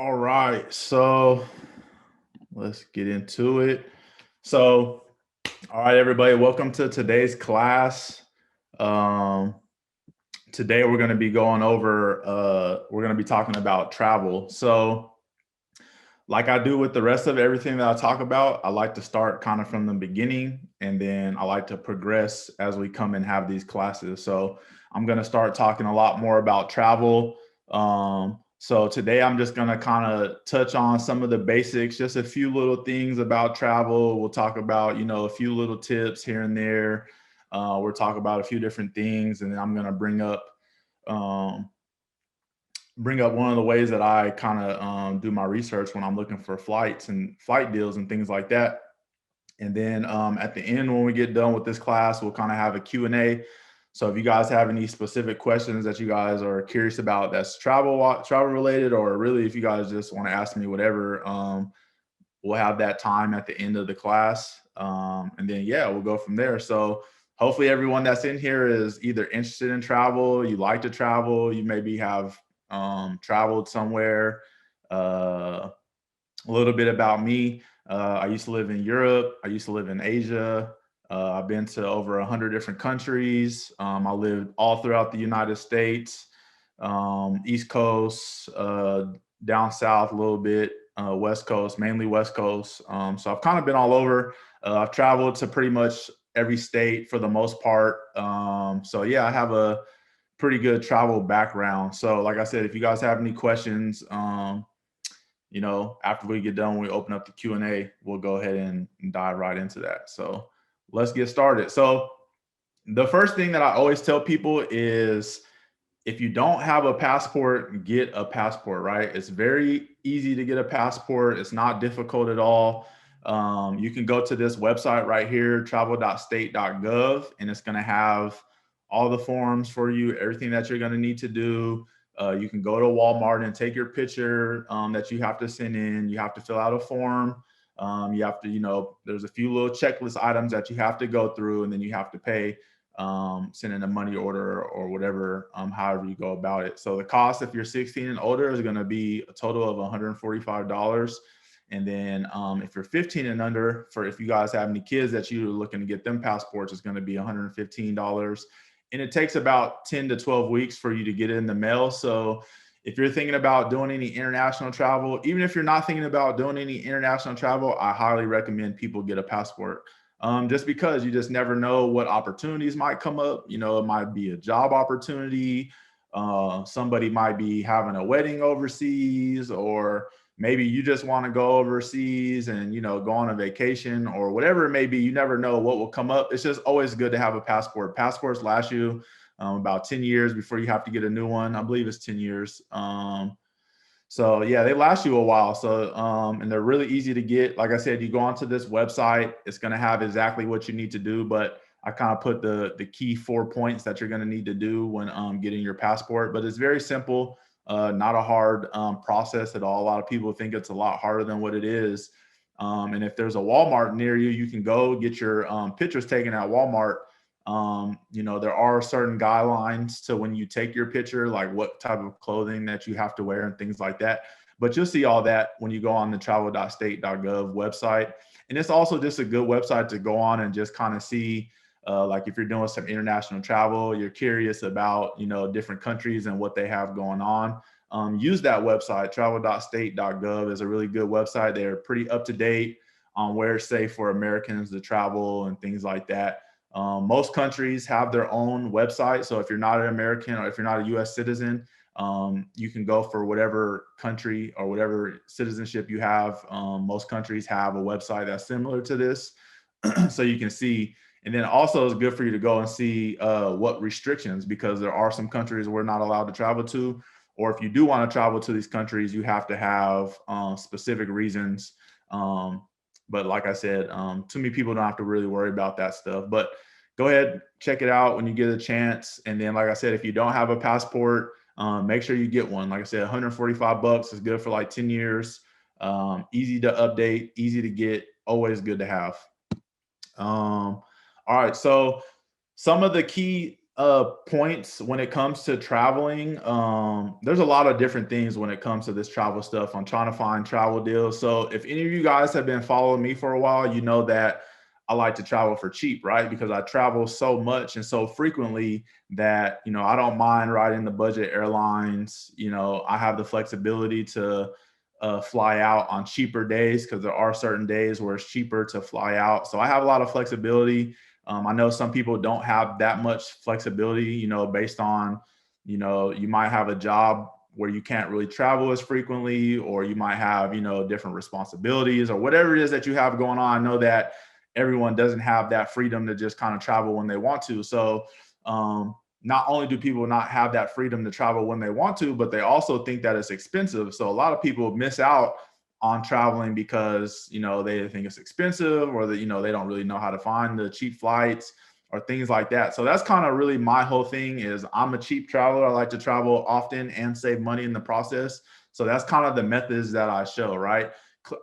All right, so let's get into it. So, all right, everybody, welcome to today's class. Um, Today we're going to be going over, we're going to be talking about travel. So, like I do with the rest of everything that I talk about, I like to start kind of from the beginning and then I like to progress as we come and have these classes. So I'm going to start talking a lot more about travel. So today I'm just going to kind of touch on some of the basics, just a few little things about travel. We'll talk about, a few little tips here and there. We'll talk about a few different things, and then I'm going to um, bring up one of the ways that I kind of do my research when I'm looking for flights and flight deals and things like that. And then at the end, when we get done with this class, we'll kind of have a Q&A. So if you guys have any specific questions that you guys are curious about that's travel related, or really if you guys just want to ask me whatever, we'll have that time at the end of the class. And then, yeah, we'll go from there. So hopefully everyone that's in here is either interested in travel, you like to travel, you maybe have traveled somewhere. A little bit about me. I used to live in Europe. I used to live in Asia. I've been to over 100 different countries. I lived all throughout the United States, East Coast, down south a little bit, West Coast, mainly West Coast. So I've kind of been all over. I've traveled to pretty much every state for the most part. So yeah, I have a pretty good travel background. So like I said, if you guys have any questions, after we get done, when we open up the Q&A, we'll go ahead and dive right into that. So let's get started. So the first thing that I always tell people is if you don't have a passport, get a passport, right? It's very easy to get a passport. It's not difficult at all. You can go to this website right here, travel.state.gov, and it's going to have all the forms for you, everything that you're going to need to do. You can go to Walmart and take your picture that you have to send in. You have to fill out a form. You have to, there's a few little checklist items that you have to go through, and then you have to pay, send in a money order or whatever, however you go about it. So the cost, if you're 16 and older, is going to be a total of $145. And then if you're 15 and under, for if you guys have any kids that you're looking to get them passports, it's going to be $115. And it takes about 10 to 12 weeks for you to get it in the mail. So if you're thinking about doing any international travel, even if you're not thinking about doing any international travel, I highly recommend people get a passport. Just because you just never know what opportunities might come up. It might be a job opportunity. Somebody might be having a wedding overseas, or maybe you just want to go overseas and go on a vacation or whatever it may be. You never know what will come up. It's just always good to have a passport. Passports last you about 10 years before you have to get a new one. I believe it's 10 years. So yeah, they last you a while. So and they're really easy to get. Like I said, you go onto this website, it's going to have exactly what you need to do, but I kind of put the key 4 points that you're going to need to do when getting your passport. But it's very simple, not a hard process at all. A lot of people think it's a lot harder than what it is. And if there's a Walmart near you, you can go get your pictures taken at Walmart. There are certain guidelines to when you take your picture, like what type of clothing that you have to wear and things like that. But you'll see all that when you go on the travel.state.gov website. And it's also just a good website to go on and just kind of see, like if you're doing some international travel, you're curious about, different countries and what they have going on. Use that website, travel.state.gov is a really good website. They're pretty up to date on where it's safe for Americans to travel and things like that. Most countries have their own website. So if you're not an American or if you're not a US citizen, you can go for whatever country or whatever citizenship you have. Most countries have a website that's similar to this. So you can see. And then also it's good for you to go and see what restrictions, because there are some countries we're not allowed to travel to. Or if you do want to travel to these countries, you have to have specific reasons. But like I said, too many people don't have to really worry about that stuff. But go ahead, check it out when you get a chance. And then, like I said, if you don't have a passport, make sure you get one. Like I said, $145 is good for like 10 years. Easy to update, easy to get, always good to have. All right, so some of the key Points when it comes to traveling. There's a lot of different things when it comes to this travel stuff. I'm trying to find travel deals. So if any of you guys have been following me for a while, you know that I like to travel for cheap, right? Because I travel so much and so frequently that, I don't mind riding the budget airlines. I have the flexibility to fly out on cheaper days because there are certain days where it's cheaper to fly out. So I have a lot of flexibility. I know some people don't have that much flexibility, based on, you might have a job where you can't really travel as frequently, or you might have, different responsibilities or whatever it is that you have going on. I know that everyone doesn't have that freedom to just kind of travel when they want to. So, not only do people not have that freedom to travel when they want to, but they also think that it's expensive. So a lot of people miss out on traveling because they think it's expensive, or that they don't really know how to find the cheap flights or things like that. So that's kind of really my whole thing. Is I'm a cheap traveler. I like to travel often and save money in the process. So that's kind of the methods that I show, right?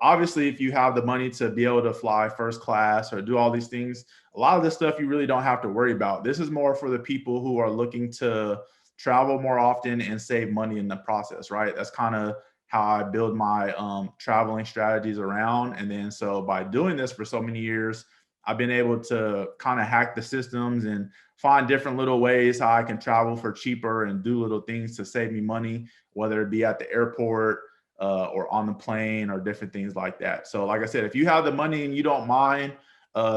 Obviously, if you have the money to be able to fly first class or do all these things, a lot of this stuff you really don't have to worry about. This is more for the people who are looking to travel more often and save money in the process, right? That's kind of how I build my traveling strategies around. And then so by doing this for so many years, I've been able to kind of hack the systems and find different little ways how I can travel for cheaper and do little things to save me money, whether it be at the airport or on the plane or different things like that. So like I said, if you have the money and you don't mind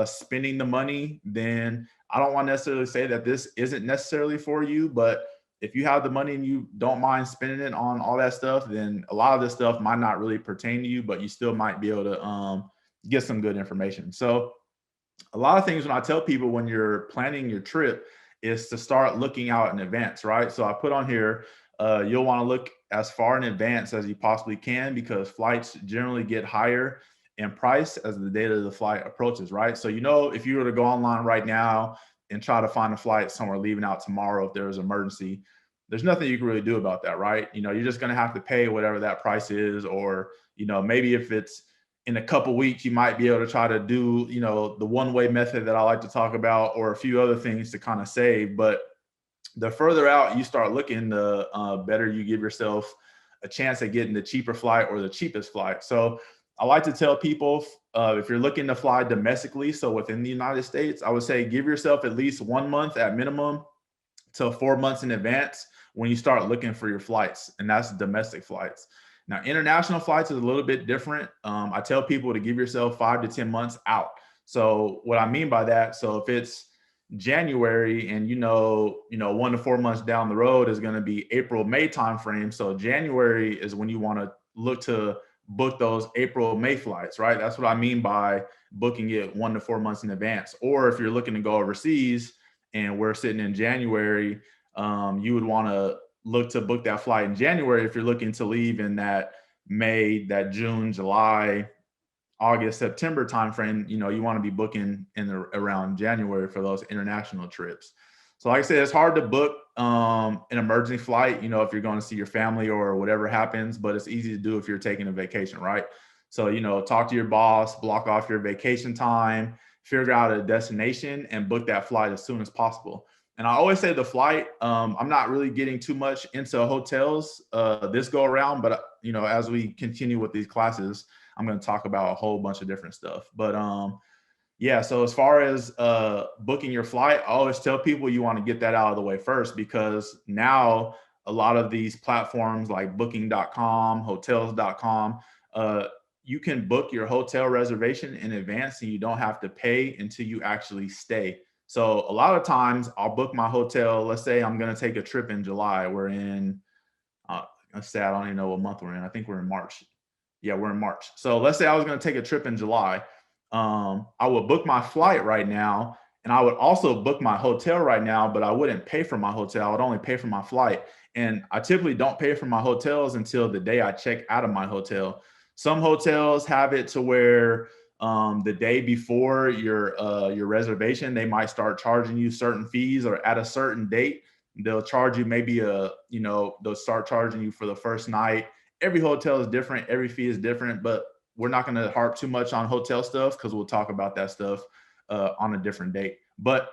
spending the money, then I don't want to necessarily say that this isn't necessarily for you. But if you have the money and you don't mind spending it on all that stuff, then a lot of this stuff might not really pertain to you, but you still might be able to get some good information. So a lot of things when I tell people when you're planning your trip is to start looking out in advance, right? So I put on here, you'll want to look as far in advance as you possibly can, because flights generally get higher in price as the date of the flight approaches, right? So, if you were to go online right now and try to find a flight somewhere leaving out tomorrow, if there was an emergency, there's nothing you can really do about that, right? You're just going to have to pay whatever that price is, or, maybe if it's in a couple weeks, you might be able to try to do, the one-way method that I like to talk about, or a few other things to kind of save. But the further out you start looking, the better you give yourself a chance at getting the cheaper flight or the cheapest flight. So I like to tell people, if you're looking to fly domestically, so within the United States, I would say give yourself at least 1 month at minimum to 4 months in advance when you start looking for your flights, and that's domestic flights. Now, international flights is a little bit different. I tell people to give yourself 5 to 10 months out. So what I mean by that, so if it's January and 1 to 4 months down the road is going to be April, May timeframe. So January is when you want to look to book those April, May flights, right? That's what I mean by booking it 1 to 4 months in advance. Or if you're looking to go overseas and we're sitting in January, you would want to look to book that flight in January if you're looking to leave in that May, that June, July, August, September timeframe. You want to be booking around January for those international trips. So like I said, it's hard to book an emergency flight, if you're going to see your family or whatever happens, but it's easy to do if you're taking a vacation, right? So, talk to your boss, block off your vacation time, figure out a destination and book that flight as soon as possible. And I always say the flight, I'm not really getting too much into hotels this go around, but as we continue with these classes, I'm going to talk about a whole bunch of different stuff. But yeah, so as far as booking your flight, I always tell people you want to get that out of the way first, because now a lot of these platforms like booking.com, hotels.com, you can book your hotel reservation in advance and you don't have to pay until you actually stay. So a lot of times I'll book my hotel. Let's say I'm going to take a trip in July. We're in, let's say, I don't even know what month we're in. I think we're in March. Yeah, we're in March. So let's say I was going to take a trip in July. I would book my flight right now, and I would also book my hotel right now, but I wouldn't pay for my hotel. I would only pay for my flight. And I typically don't pay for my hotels until the day I check out of my hotel. Some hotels have it to where the day before your reservation, they might start charging you certain fees, or at a certain date, they'll charge you maybe they'll start charging you for the first night. Every hotel is different. Every fee is different, but we're not going to harp too much on hotel stuff because we'll talk about that stuff on a different date. But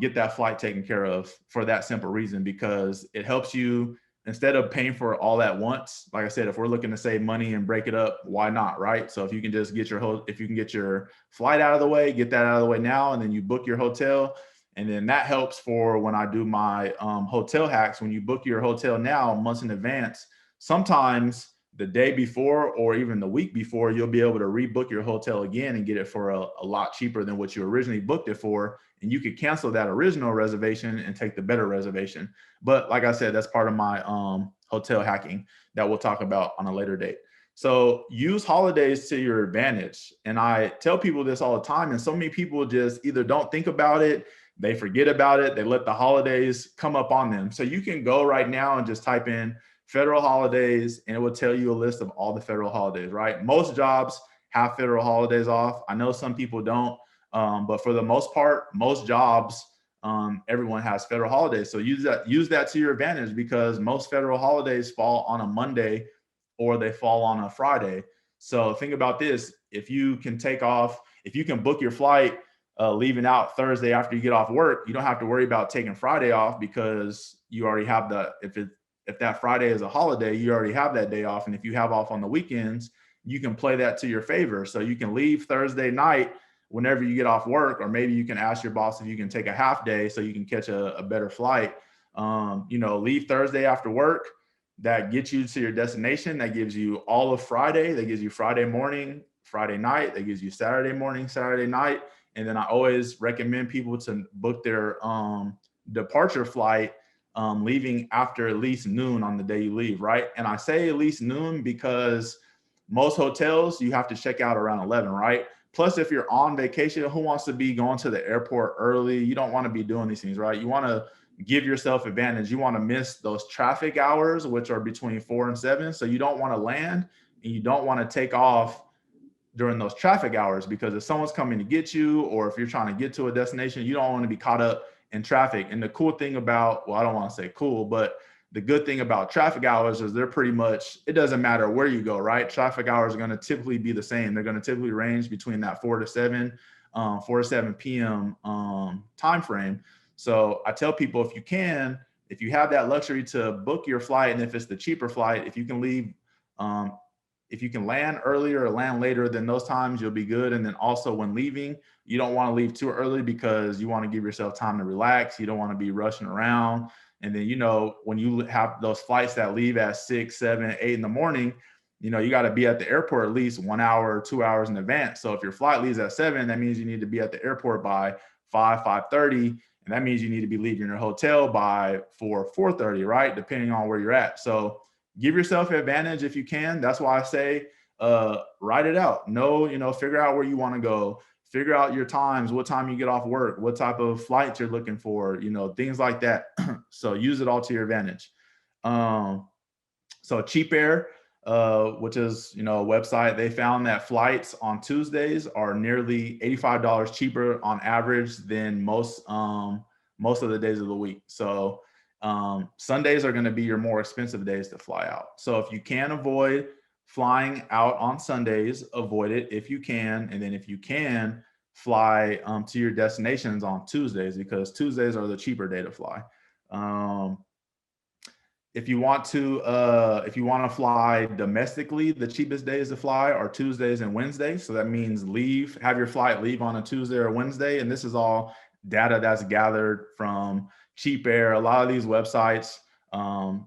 get that flight taken care of for that simple reason, because it helps you instead of paying for all at once. Like I said, if we're looking to save money and break it up, why not, right? So if you can just get if you can get your flight out of the way, get that out of the way now, and then you book your hotel. And then that helps for when I do my hotel hacks. When you book your hotel now months in advance, sometimes the day before or even the week before, you'll be able to rebook your hotel again and get it for a lot cheaper than what you originally booked it for. And you could cancel that original reservation and take the better reservation. But like I said, that's part of my hotel hacking that we'll talk about on a later date. So use holidays to your advantage. And I tell people this all the time, and so many people just either don't think about it, they forget about it, they let the holidays come up on them. So you can go right now and just type in federal holidays, and it will tell you a list of all the federal holidays, right? Most jobs have federal holidays off. I know some people don't, but for the most part, most jobs, everyone has federal holidays. So use that to your advantage, because most federal holidays fall on a Monday or they fall on a Friday. So think about this. If you can book your flight leaving out Thursday after you get off work, you don't have to worry about taking Friday off, because you already have if that Friday is a holiday, you already have that day off. And if you have off on the weekends, you can play that to your favor. So you can leave Thursday night whenever you get off work, or maybe you can ask your boss if you can take a half day so you can catch a better flight. Leave Thursday after work. That gets you to your destination. That gives you all of Friday. That gives you Friday morning, Friday night. That gives you Saturday morning, Saturday night. And then I always recommend people to book their departure flight leaving after at least noon on the day you leave, right? And I say at least noon because most hotels, you have to check out around 11, right? Plus, if you're on vacation, who wants to be going to the airport early? You don't want to be doing these things, right? You want to give yourself advantage. You want to miss those traffic hours, which are between 4 and 7. So you don't want to land and you don't want to take off during those traffic hours, because if someone's coming to get you, or if you're trying to get to a destination, you don't want to be caught up in traffic. And the cool thing about, well, I don't want to say cool, but the good thing about traffic hours is they're pretty much, it doesn't matter where you go, right? Traffic hours are going to typically be the same. They're going to typically range between that 4 to 7 p.m. Time frame. So I tell people, if you have that luxury to book your flight, and if it's the cheaper flight, if you can leave, if you can land earlier or land later than those times, you'll be good. And then also when leaving, you don't want to leave too early, because you want to give yourself time to relax. You don't want to be rushing around. And then, when you have those flights that leave at 6, 7, 8 in the morning, you got to be at the airport at least 1 hour or 2 hours in advance. So if your flight leaves at 7, that means you need to be at the airport by 5:30. And that means you need to be leaving your hotel by 4:30, right? Depending on where you're at. So give yourself an advantage if you can. That's why I say, write it out. Figure out where you want to go. Figure out your times, what time you get off work, what type of flights you're looking for, things like that. So use it all to your advantage. So Cheap Air, which is, a website, they found that flights on Tuesdays are nearly $85 cheaper on average than most of the days of the week. So Sundays are going to be your more expensive days to fly out. So if you can avoid flying out on Sundays, avoid it if you can. And then if you can, fly to your destinations on Tuesdays, because Tuesdays are the cheaper day to fly. If you want to fly domestically, the cheapest days to fly are Tuesdays and Wednesdays. So that means have your flight leave on a Tuesday or Wednesday. And this is all data that's gathered from Cheap Air. A lot of these websites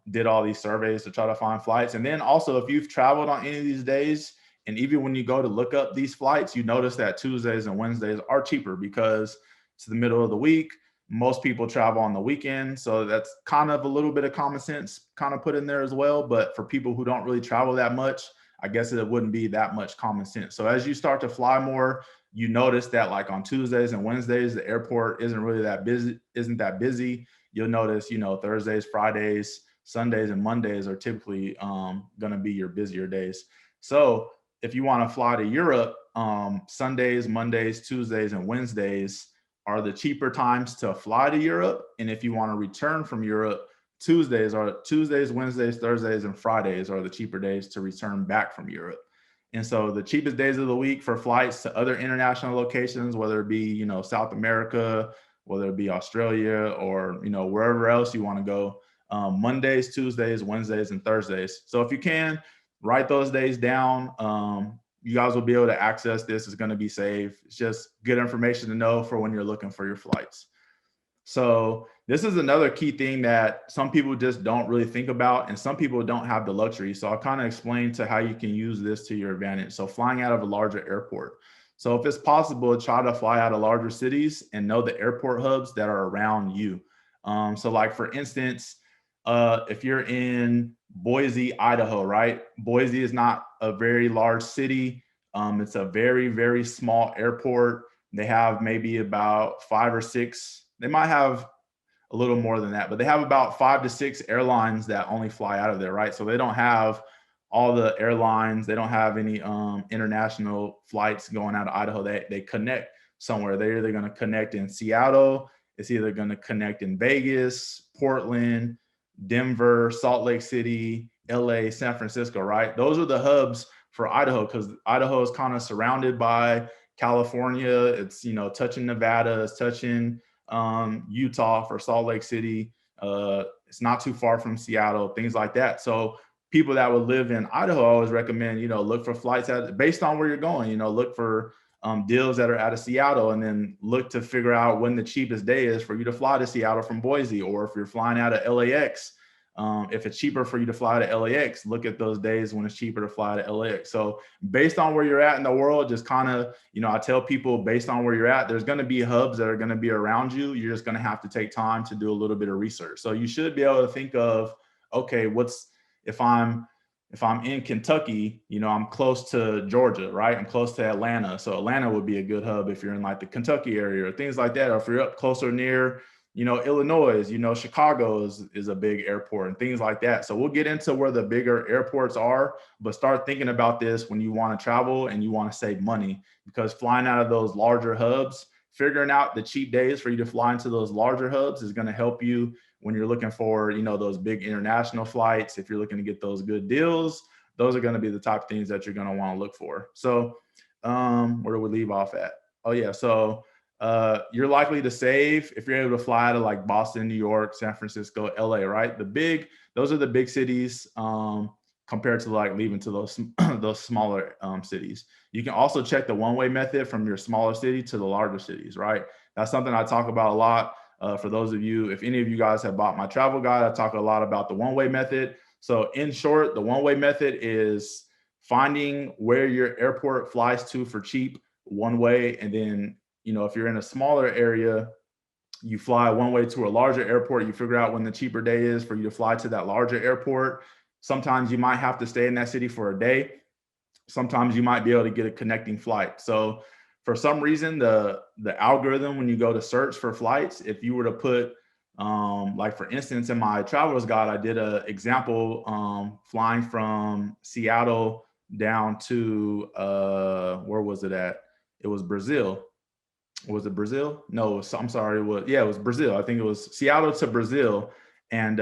did all these surveys to try to find flights. And then also, if you've traveled on any of these days, and even when you go to look up these flights, you notice that Tuesdays and Wednesdays are cheaper because it's the middle of the week. Most people travel on the weekend. So that's kind of a little bit of common sense kind of put in there as well. But for people who don't really travel that much, I guess it wouldn't be that much common sense. So as you start to fly more, you notice that like on Tuesdays and Wednesdays, the airport isn't that busy. You'll notice, Thursdays, Fridays, Sundays, and Mondays are typically going to be your busier days. So if you want to fly to Europe, Sundays, Mondays, Tuesdays, and Wednesdays are the cheaper times to fly to Europe. And if you want to return from Europe, Tuesdays, Wednesdays, Thursdays, and Fridays are the cheaper days to return back from Europe. And so the cheapest days of the week for flights to other international locations, whether it be, South America, whether it be Australia or, you know, wherever else you want to go. Mondays, Tuesdays, Wednesdays, and Thursdays. So if you can, write those days down. You guys will be able to access this. It's going to be saved. It's just good information to know for when you're looking for your flights. So this is another key thing that some people just don't really think about, and some people don't have the luxury. So I'll kind of explain to how you can use this to your advantage. So flying out of a larger airport. So if it's possible, try to fly out of larger cities and know the airport hubs that are around you. So like for instance, if you're in Boise, Idaho, right? Boise is not a very large city. It's a very, very small airport. They have maybe about 5 or 6. They might have a little more than that, but they have about 5 to 6 airlines that only fly out of there, right? So they don't have all the airlines. They don't have any international flights going out of Idaho. They connect somewhere. They're either going to connect in Seattle. It's either going to connect in Vegas, Portland, Denver, Salt Lake City, LA, San Francisco, right? Those are the hubs for Idaho, because Idaho is kind of surrounded by California. It's, you know, touching Nevada, it's touching Utah for Salt Lake City. It's not too far from Seattle, things like that. So people that would live in Idaho, I always recommend, you know, look for flights based on where you're going, you know, look for deals that are out of Seattle, and then look to figure out when the cheapest day is for you to fly to Seattle from Boise. Or if you're flying out of LAX, if it's cheaper for you to fly to LAX, look at those days when it's cheaper to fly to LAX. So based on where you're at in the world, just kind of, you know, I tell people based on where you're at, there's going to be hubs that are going to be around you. You're just going to have to take time to do a little bit of research. So you should be able to think of, okay, if I'm in Kentucky, you know, I'm close to Georgia, right? I'm close to Atlanta. So Atlanta would be a good hub if you're in like the Kentucky area or things like that. Or if you're up closer near, you know, Illinois, you know, Chicago is a big airport and things like that. So we'll get into where the bigger airports are, but start thinking about this when you want to travel and you want to save money, because flying out of those larger hubs, figuring out the cheap days for you to fly into those larger hubs is going to help you when you're looking for, you know, those big international flights. If you're looking to get those good deals, those are going to be the type of things that you're going to want to look for. So where do we leave off at? Oh yeah. So you're likely to save if you're able to fly to like Boston, New York, San Francisco, LA, right? Those are the big cities compared to like leaving to those those smaller cities. You can also check the one-way method from your smaller city to the larger cities, right? That's something I talk about a lot. For those of you, if any of you guys have bought my travel guide, I talk a lot about the one-way method. So in short, the one-way method is finding where your airport flies to for cheap one way, and then, you know, if you're in a smaller area, you fly one way to a larger airport. You figure out when the cheaper day is for you to fly to that larger airport. Sometimes you might have to stay in that city for a day. Sometimes you might be able to get a connecting flight. So for some reason, the algorithm, when you go to search for flights, if you were to put, like for instance, in my traveler's guide, I did an example flying from Seattle down to, where was it at? It was Brazil. Was it Brazil? No, I'm sorry. It was Brazil. I think it was Seattle to Brazil. And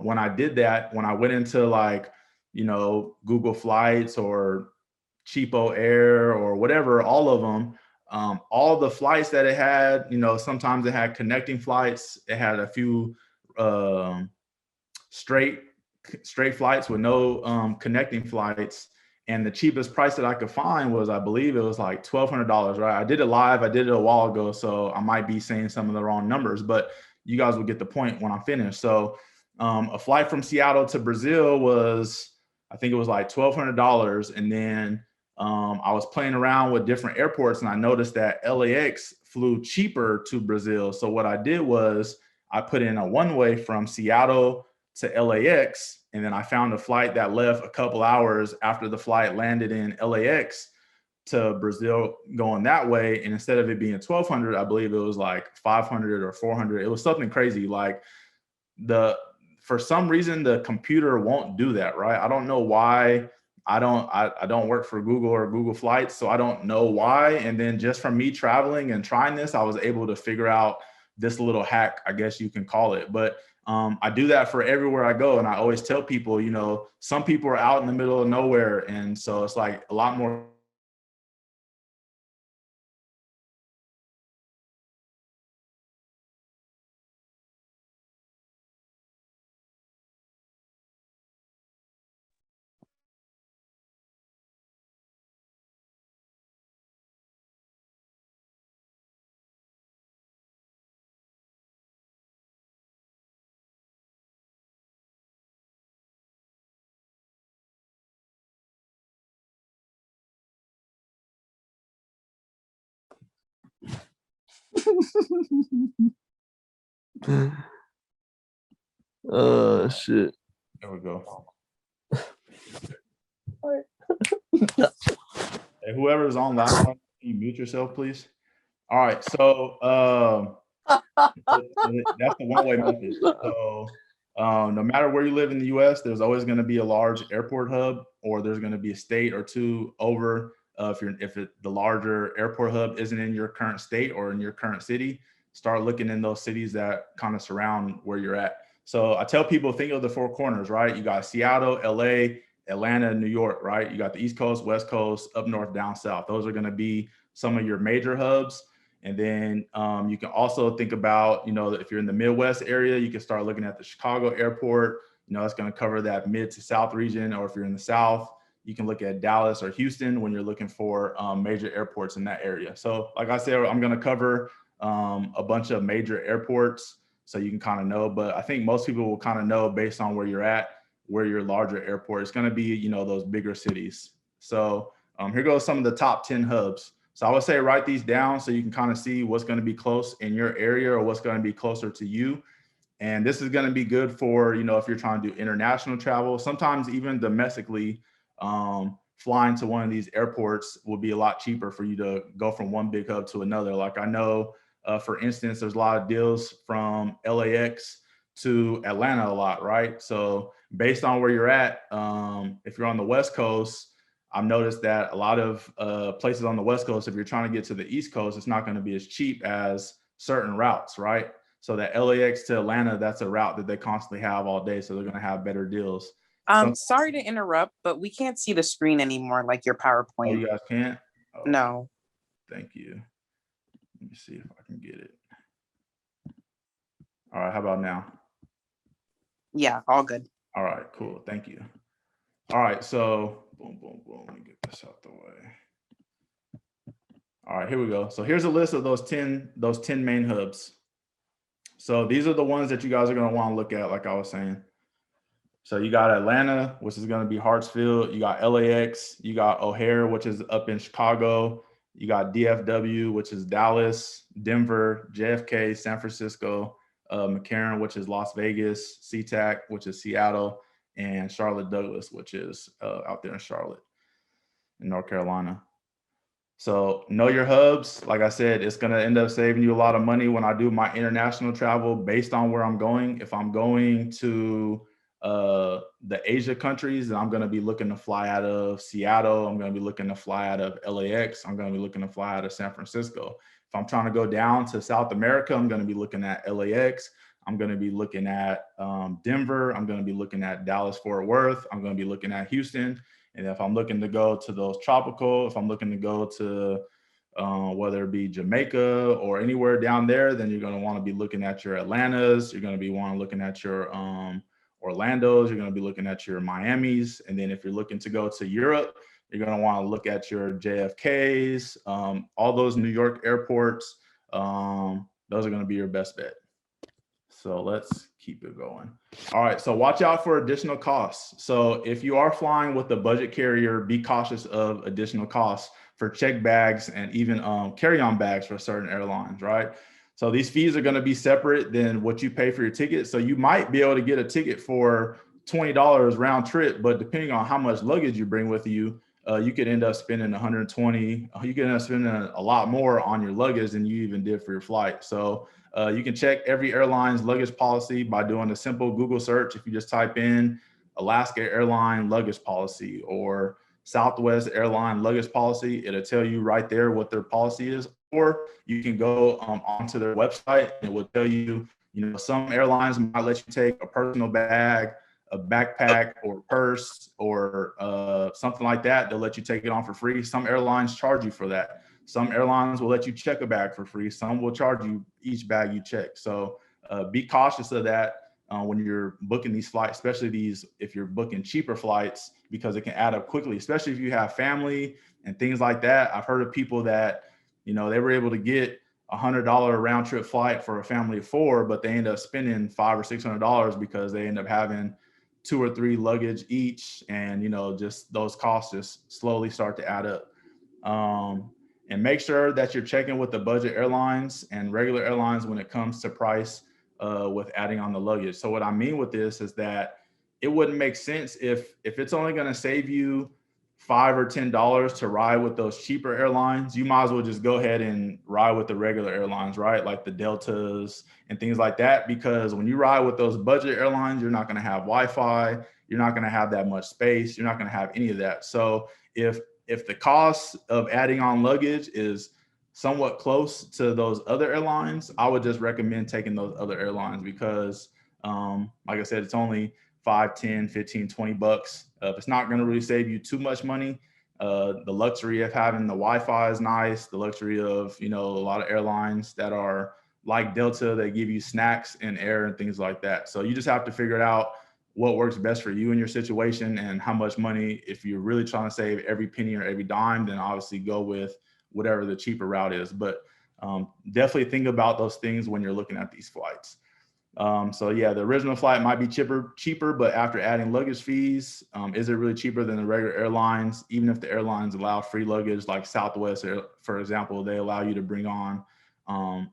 when I did that, when I went into like, you know, Google Flights or Cheapo Air or whatever, all of them, all the flights that it had, you know, sometimes it had connecting flights. It had a few straight flights with no connecting flights. And the cheapest price that I could find was, I believe it was like $1,200, right? I did it live. I did it a while ago, so I might be saying some of the wrong numbers, but you guys will get the point when I'm finished. So a flight from Seattle to Brazil was, I think it was like $1,200. And then I was playing around with different airports, and I noticed that LAX flew cheaper to Brazil. So what I did was I put in a one-way from Seattle to LAX, and then I found a flight that left a couple hours after the flight landed in LAX to Brazil going that way. And instead of it being 1,200, I believe it was like 500 or 400. It was something crazy. Like for some reason, the computer won't do that, right? I don't know why. I don't work for Google or Google Flights, so I don't know why. And then just from me traveling and trying this, I was able to figure out this little hack, I guess you can call it. But I do that for everywhere I go. And I always tell people, you know, some people are out in the middle of nowhere. And so it's like a lot more Shit. There we go. Hey, whoever's on last one, can you mute yourself, please? All right, so that's the one-way method. So no matter where you live in the U.S., there's always going to be a large airport hub, or there's going to be a state or two over. The larger airport hub isn't in your current state or in your current city, start looking in those cities that kind of surround where you're at. So I tell people, think of the four corners, right? You got Seattle, LA, Atlanta, New York, right? You got the East Coast, West Coast, up north, down south. Those are going to be some of your major hubs. And then you can also think about, if you're in the Midwest area, you can start looking at the Chicago airport. It's going to cover that mid to south region. Or if you're in the South, you can look at Dallas or Houston when you're looking for major airports in that area. So like I said, I'm going to cover a bunch of major airports so you can kind of know. But I think most people will kind of know based on where you're at, where your larger airport is going to be, those bigger cities. So here goes some of the top 10 hubs. So I would say write these down so you can kind of see what's going to be close in your area or what's going to be closer to you. And this is going to be good for, if you're trying to do international travel, sometimes even domestically, flying to one of these airports will be a lot cheaper for you to go from one big hub to another. Like I know, for instance, there's a lot of deals from LAX to Atlanta a lot, right? So based on where you're at, if you're on the West Coast, I've noticed that a lot of places on the West Coast, if you're trying to get to the East Coast, it's not going to be as cheap as certain routes, right? So that LAX to Atlanta, that's a route that they constantly have all day. So they're going to have better deals. Sorry to interrupt, but we can't see the screen anymore, like your PowerPoint. Oh, you guys can't? Oh, no. Thank you. Let me see if I can get it. All right, how about now? Yeah, all good. All right, cool. Thank you. All right, so boom, boom, boom. Let me get this out the way. All right, here we go. So here's a list of those 10 main hubs. So these are the ones that you guys are going to want to look at, like I was saying. So you got Atlanta, which is going to be Hartsfield. You got LAX. You got O'Hare, which is up in Chicago. You got DFW, which is Dallas, Denver, JFK, San Francisco, McCarran, which is Las Vegas, SeaTac, which is Seattle, and Charlotte Douglas, which is out there in Charlotte, in North Carolina. So know your hubs. Like I said, it's going to end up saving you a lot of money when I do my international travel based on where I'm going. If I'm going to the Asia countries, then I'm going to be looking to fly out of Seattle. I'm going to be looking to fly out of LAX. I'm going to be looking to fly out of San Francisco. If I'm trying to go down to South America, I'm going to be looking at LAX. I'm going to be looking at Denver. I'm going to be looking at Dallas, Fort Worth. I'm going to be looking at Houston. And if I'm looking to go to those tropical, if I'm looking to go to whether it be Jamaica or anywhere down there, then you're going to want to be looking at your Atlantas. You're going to be looking at your Orlandos. You're going to be looking at your Miamis. And then if you're looking to go to Europe, you're going to want to look at your JFKs, all those New York airports. Those are going to be your best bet. So let's keep it going. All right, so watch out for additional costs. So if you are flying with a budget carrier, be cautious of additional costs for check bags and even carry-on bags for certain airlines, right? So these fees are going to be separate than what you pay for your ticket. So you might be able to get a ticket for $20 round trip, but depending on how much luggage you bring with you, you could end up spending $120. You could end up spending a lot more on your luggage than you even did for your flight. So you can check every airline's luggage policy by doing a simple Google search. If you just type in Alaska Airline luggage policy or Southwest Airline luggage policy, it'll tell you right there what their policy is. Or you can go onto their website and it will tell you, some airlines might let you take a personal bag, a backpack or purse or something like that. They'll let you take it on for free. Some airlines charge you for that. Some airlines will let you check a bag for free. Some will charge you each bag you check. So be cautious of that when you're booking these flights, especially if you're booking cheaper flights, because it can add up quickly, especially if you have family and things like that. I've heard of people that, they were able to get $100 round trip flight for a family of 4, but they end up spending $500 or $600 because they end up having 2 or 3 luggage each. And, just those costs just slowly start to add up. And make sure that you're checking with the budget airlines and regular airlines when it comes to price with adding on the luggage. So what I mean with this is that it wouldn't make sense if it's only going to save you $5 or $10 to ride with those cheaper airlines. You might as well just go ahead and ride with the regular airlines, right? Like the Deltas and things like that. Because when you ride with those budget airlines, you're not going to have Wi-Fi. You're not going to have that much space. You're not going to have any of that. So if the cost of adding on luggage is somewhat close to those other airlines, I would just recommend taking those other airlines because, like I said, it's only 5, 10, 15, 20 bucks. If it's not going to really save you too much money, the luxury of having the Wi-Fi is nice. The luxury of, a lot of airlines that are like Delta, they give you snacks in air and things like that. So you just have to figure it out what works best for you in your situation and how much money. If you're really trying to save every penny or every dime, then obviously go with whatever the cheaper route is. But definitely think about those things when you're looking at these flights. So yeah, the original flight might be cheaper, but after adding luggage fees, is it really cheaper than the regular airlines? Even if the airlines allow free luggage, like Southwest, for example, they allow you to bring on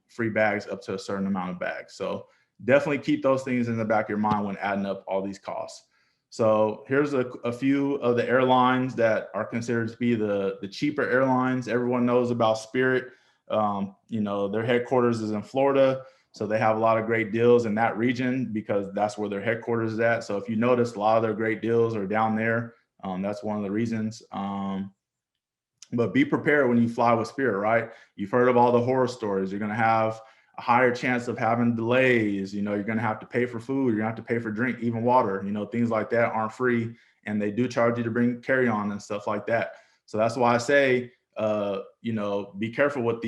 free bags up to a certain amount of bags. So definitely keep those things in the back of your mind when adding up all these costs. So here's a few of the airlines that are considered to be the cheaper airlines. Everyone knows about Spirit. Their headquarters is in Florida. So they have a lot of great deals in that region because that's where their headquarters is at. So if you notice, a lot of their great deals are down there. That's one of the reasons. But be prepared when you fly with Spirit, right? You've heard of all the horror stories. You're going to have a higher chance of having delays. You're going to have to pay for food. You're going to have to pay for drink, even water. Things like that aren't free. And they do charge you to bring carry-on and stuff like that. So that's why I say, be careful with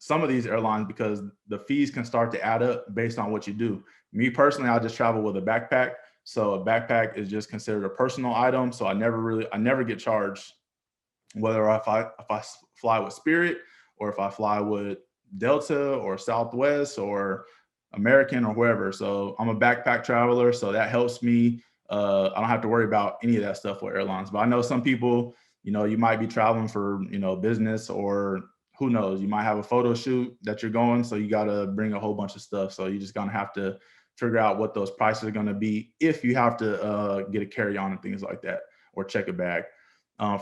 some of these airlines because the fees can start to add up based on what you do. Me personally, I just travel with a backpack. So a backpack is just considered a personal item. So I never get charged whether if I fly with Spirit or if I fly with Delta or Southwest or American or whoever. So I'm a backpack traveler, so that helps me. I don't have to worry about any of that stuff with airlines. But I know some people, you might be traveling for, business or who knows, you might have a photo shoot that you're going. So you got to bring a whole bunch of stuff. So you're just going to have to figure out what those prices are going to be if you have to get a carry-on and things like that or check a bag.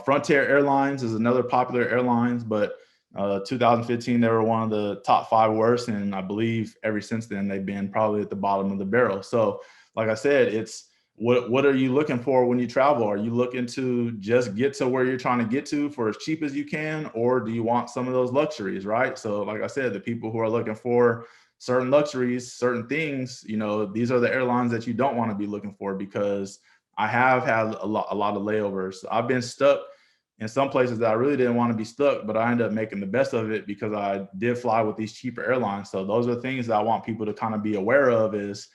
Frontier Airlines is another popular airlines, but 2015, they were one of the top 5 worst. And I believe ever since then, they've been probably at the bottom of the barrel. So like I said, it's what are you looking for when you travel? Are you looking to just get to where you're trying to get to for as cheap as you can? Or do you want some of those luxuries, right? So like I said, the people who are looking for certain luxuries, certain things, these are the airlines that you don't want to be looking for because I have had a lot of layovers. I've been stuck in some places that I really didn't want to be stuck, but I ended up making the best of it because I did fly with these cheaper airlines. So those are things that I want people to kind of be aware of is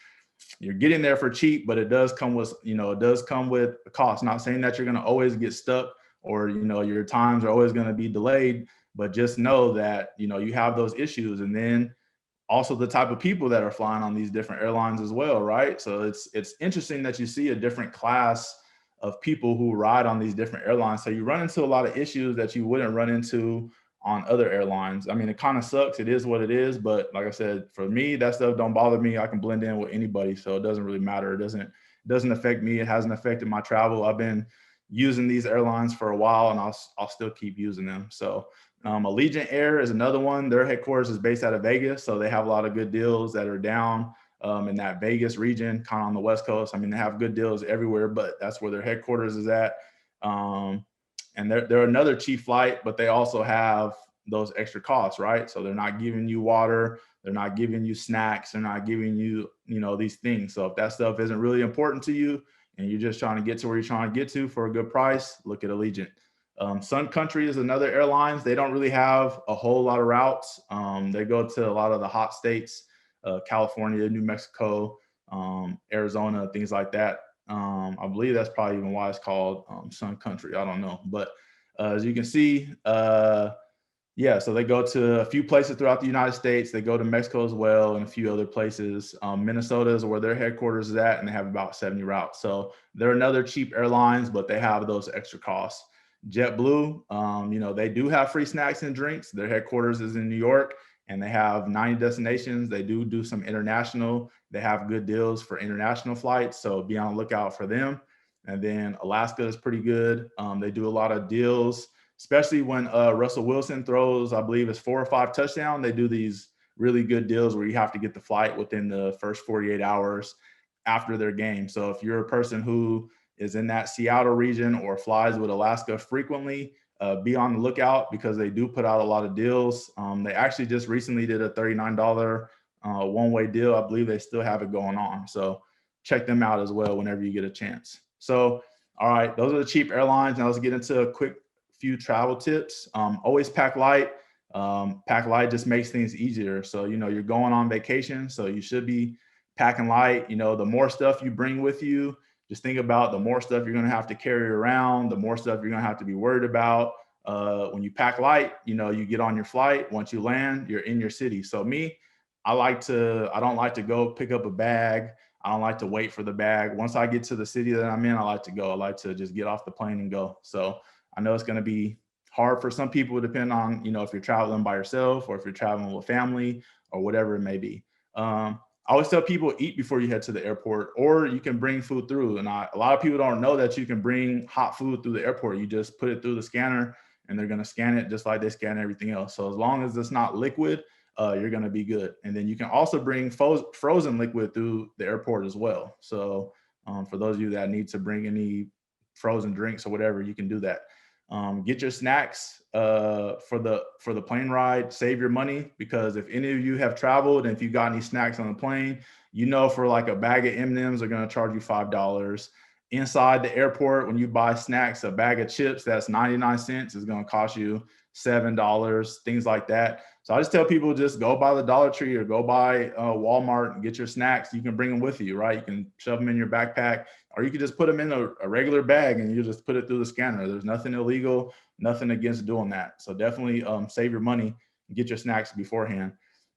you're getting there for cheap, but it does come with, a cost. Not saying that you're going to always get stuck or, your times are always going to be delayed, but just know that, you have those issues. And then also the type of people that are flying on these different airlines as well, right? So it's interesting that you see a different class of people who ride on these different airlines. So you run into a lot of issues that you wouldn't run into on other airlines. I mean, it kind of sucks. It is what it is. But like I said, for me, that stuff don't bother me. I can blend in with anybody. So it doesn't really matter. It doesn't affect me. It hasn't affected my travel. I've been using these airlines for a while and I'll still keep using them. So Allegiant Air is another one. Their headquarters is based out of Vegas. So they have a lot of good deals that are down in that Vegas region, kind of on the West Coast. I mean, they have good deals everywhere, but that's where their headquarters is at. And they're another cheap flight, but they also have those extra costs, right? So they're not giving you water, they're not giving you snacks, they're not giving you, these things. So if that stuff isn't really important to you and you're just trying to get to where you're trying to get to for a good price, look at Allegiant. Sun Country is another airlines. They don't really have a whole lot of routes. They go to a lot of the hot states, California, New Mexico, Arizona, things like that. I believe that's probably even why it's called Sun Country. I don't know. But as you can see, so they go to a few places throughout the United States. They go to Mexico as well and a few other places. Minnesota is where their headquarters is at, and they have about 70 routes. So they're another cheap airlines, but they have those extra costs. JetBlue, they do have free snacks and drinks. Their headquarters is in New York, and they have 90 destinations. They do some international. They have good deals for international flights, so be on the lookout for them. And then Alaska is pretty good. They do a lot of deals, especially when Russell Wilson throws, I believe it's 4 or 5 touchdowns. They do these really good deals where you have to get the flight within the first 48 hours after their game. So if you're a person who is in that Seattle region or flies with Alaska frequently, be on the lookout because they do put out a lot of deals. They actually just recently did a $39 one-way deal. I believe they still have it going on. So check them out as well whenever you get a chance. So, all right, those are the cheap airlines. Now let's get into a quick few travel tips. Always pack light. Pack light just makes things easier. So, you're going on vacation, so you should be packing light. The more stuff you bring with you, just think about the more stuff you're going to have to carry around, the more stuff you're going to have to be worried about. When you pack light, you get on your flight. Once you land, you're in your city. So me, I don't like to go pick up a bag. I don't like to wait for the bag. Once I get to the city that I'm in, I like to go. I like to just get off the plane and go. So I know it's going to be hard for some people, depending on, if you're traveling by yourself or if you're traveling with family or whatever it may be. I always tell people eat before you head to the airport, or you can bring food through. And a lot of people don't know that you can bring hot food through the airport. You just put it through the scanner and they're going to scan it just like they scan everything else. So as long as it's not liquid, you're going to be good. And then you can also bring frozen liquid through the airport as well. So for those of you that need to bring any frozen drinks or whatever, you can do that. Get your snacks for the plane ride. Save your money, because if any of you have traveled and if you got any snacks on the plane, for like a bag of M&Ms, they're going to charge you $5. Inside the airport, when you buy snacks, a bag of chips that's 99 cents is going to cost you $7, things like that. So I just tell people, just go by the Dollar Tree or go by Walmart and get your snacks. You can bring them with you, right? You can shove them in your backpack, or you can just put them in a regular bag and you just put it through the scanner. There's nothing illegal, nothing against doing that. So definitely save your money and get your snacks beforehand.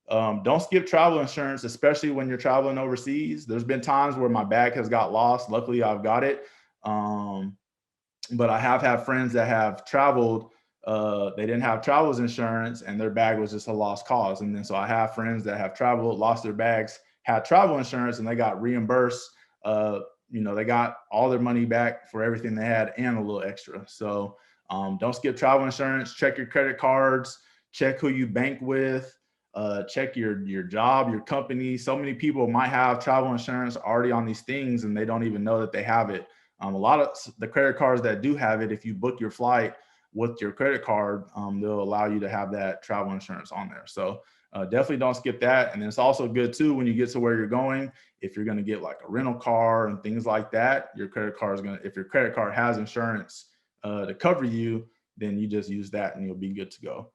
Don't skip travel insurance, especially when you're traveling overseas. There's been times where my bag has got lost. Luckily, I've got it. But I have had friends that have traveled. They didn't have travelers insurance and their bag was just a lost cause. And then so I have friends that have traveled, lost their bags, had travel insurance, and they got reimbursed. They got all their money back for everything they had and a little extra. So don't skip travel insurance. Check your credit cards. Check who you bank with. Check your job, your company. So many people might have travel insurance already on these things and they don't even know that they have it. A lot of the credit cards that do have it, if you book your flight with your credit card, they'll allow you to have that travel insurance on there. So definitely don't skip that. And then it's also good too, when you get to where you're going, if you're going to get like a rental car and things like that, your credit card is going to, if your credit card has insurance to cover you, then you just use that and you'll be good to go.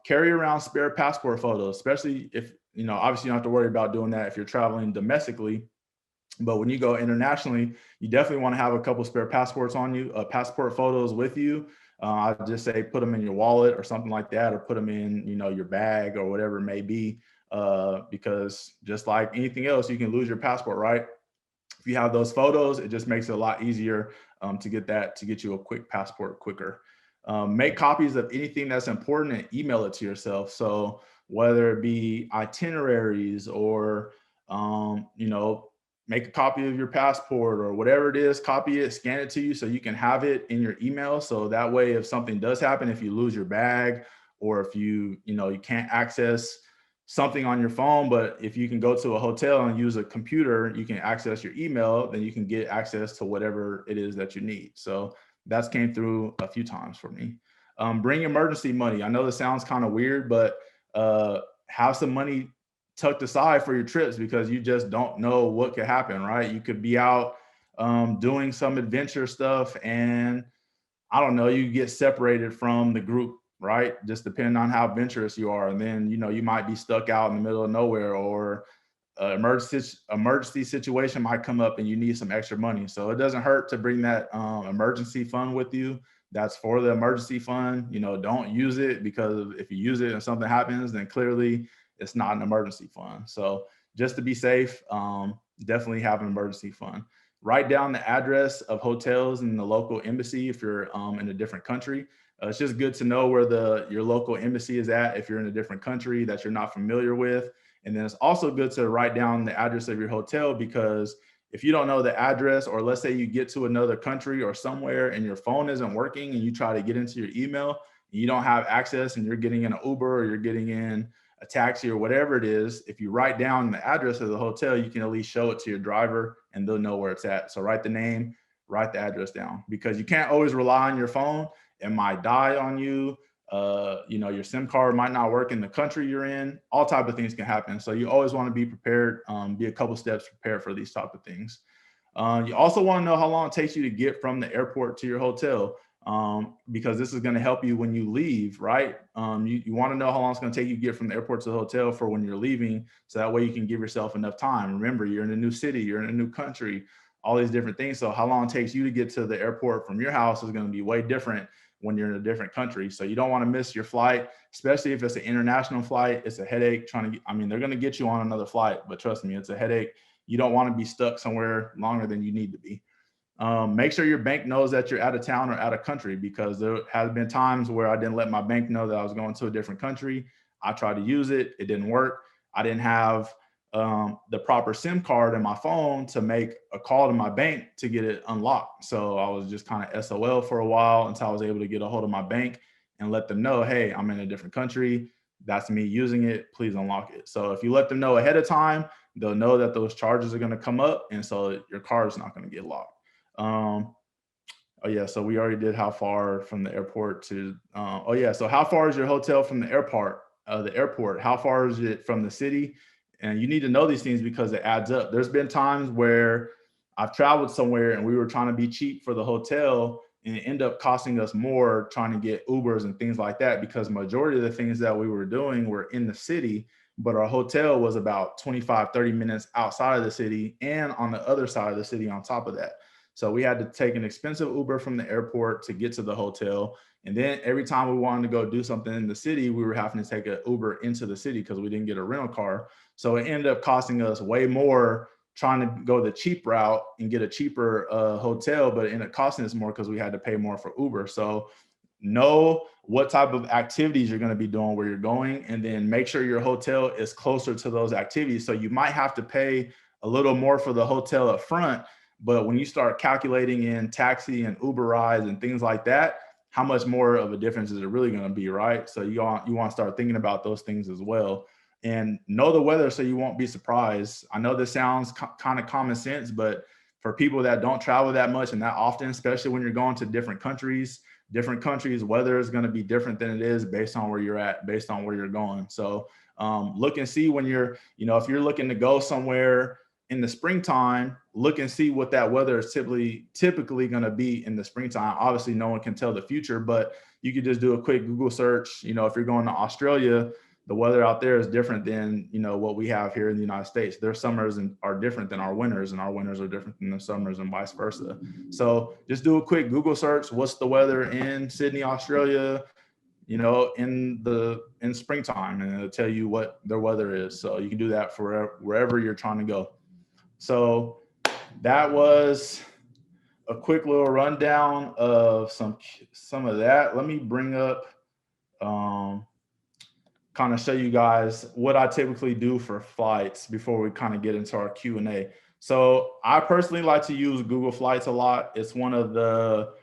Carry around spare passport photos, especially if, obviously you don't have to worry about doing that if you're traveling domestically. But when you go internationally, you definitely want to have a couple spare passports on you, passport photos with you. I'd just say put them in your wallet or something like that, or put them in, your bag or whatever it may be, because just like anything else, you can lose your passport, right? If you have those photos, it just makes it a lot easier to get you a quick passport quicker. Make copies of anything that's important and email it to yourself. So whether it be itineraries or, make a copy of your passport or whatever it is, copy it, scan it to you so you can have it in your email. So that way, if something does happen, if you lose your bag or if you can't access something on your phone, but if you can go to a hotel and use a computer, you can access your email, then you can get access to whatever it is that you need. So that's came through a few times for me. Bring emergency money. I know this sounds kind of weird, but have some money tucked aside for your trips, because you just don't know what could happen, right? You could be out doing some adventure stuff and I don't know, you get separated from the group, right? Just depending on how adventurous you are. And then, you might be stuck out in the middle of nowhere, or emergency situation might come up and you need some extra money. So it doesn't hurt to bring that emergency fund with you. That's for the emergency fund. Don't use it, because if you use it and something happens, then clearly it's not an emergency fund. So just to be safe, definitely have an emergency fund. write down the address of hotels in the local embassy if you're in a different country. It's just good to know where your local embassy is at if you're in a different country that you're not familiar with. And then it's also good to write down the address of your hotel, because if you don't know the address, or let's say you get to another country or somewhere and your phone isn't working and you try to get into your email and you don't have access and you're getting in an Uber or you're getting in a taxi or whatever it is, if you write down the address of the hotel, you can at least show it to your driver and they'll know where it's at. So write the name, write the address down, because you can't always rely on your phone. It might die on you. Your SIM card might not work in the country you're in. All type of things can happen. So you always want to be prepared, be a couple steps prepared for these type of things. You also want to know how long it takes you to get from the airport to your hotel, because this is going to help you when you leave, right? You want to know how long it's going to take you to get from the airport to the hotel for when you're leaving, so that way you can give yourself enough time. Remember, you're in a new city, you're in a new country, all these different things. So how long it takes you to get to the airport from your house is going to be way different when you're in a different country. So you don't want to miss your flight, especially if it's an international flight. It's a headache trying to they're going to get you on another flight, but trust me, it's a headache. You don't want to be stuck somewhere longer than you need to be. Make sure your bank knows that you're out of town or out of country, because there has been times where I didn't let my bank know that I was going to a different country. I tried to use it. It didn't work. I didn't have the proper SIM card in my phone to make a call to my bank to get it unlocked. So I was just kind of SOL for a while until I was able to get a hold of my bank and let them know, hey, I'm in a different country. That's me using it. Please unlock it. So if you let them know ahead of time, they'll know that those charges are going to come up. And so your car is not going to get locked. Oh yeah, so we already did how far from the airport to, so how far is your hotel from the airport? How far is it from the city? And you need to know these things because it adds up. There's been times where I've traveled somewhere and we were trying to be cheap for the hotel, and it ended up costing us more trying to get Ubers and things like that, because majority of the things that we were doing were in the city, but our hotel was about 25, 30 minutes outside of the city and on the other side of the city on top of that. So we had to take an expensive Uber from the airport to get to the hotel. And then every time we wanted to go do something in the city, we were having to take an Uber into the city because we didn't get a rental car. So it ended up costing us way more trying to go the cheap route and get a cheaper hotel, but it ended up costing us more because we had to pay more for Uber. So know what type of activities you're going to be doing where you're going, and then make sure your hotel is closer to those activities. So you might have to pay a little more for the hotel up front, but when you start calculating in taxi and Uber rides and things like that, how much more of a difference is it really going to be, right? So you want to start thinking about those things as well. And know the weather so you won't be surprised. I know this sounds kind of common sense, but for people that don't travel that much and that often, especially when you're going to different countries, weather is going to be different than it is based on where you're at, based on where you're going. So look and see when you're, if you're looking to go somewhere in the springtime, look and see what that weather is typically going to be in the springtime. Obviously, no one can tell the future, but you could just do a quick Google search. If you're going to Australia, the weather out there is different than what we have here in the United States. Their summers are different than our winters, and our winters are different than their summers, and vice versa. So just do a quick Google search. What's the weather in Sydney, Australia? In springtime, and it'll tell you what their weather is. So you can do that for wherever you're trying to go. So that was a quick little rundown of some of that. Let me bring up, kind of show you guys what I typically do for flights before we kind of get into our Q&A. So I personally like to use Google Flights a lot. It's one of the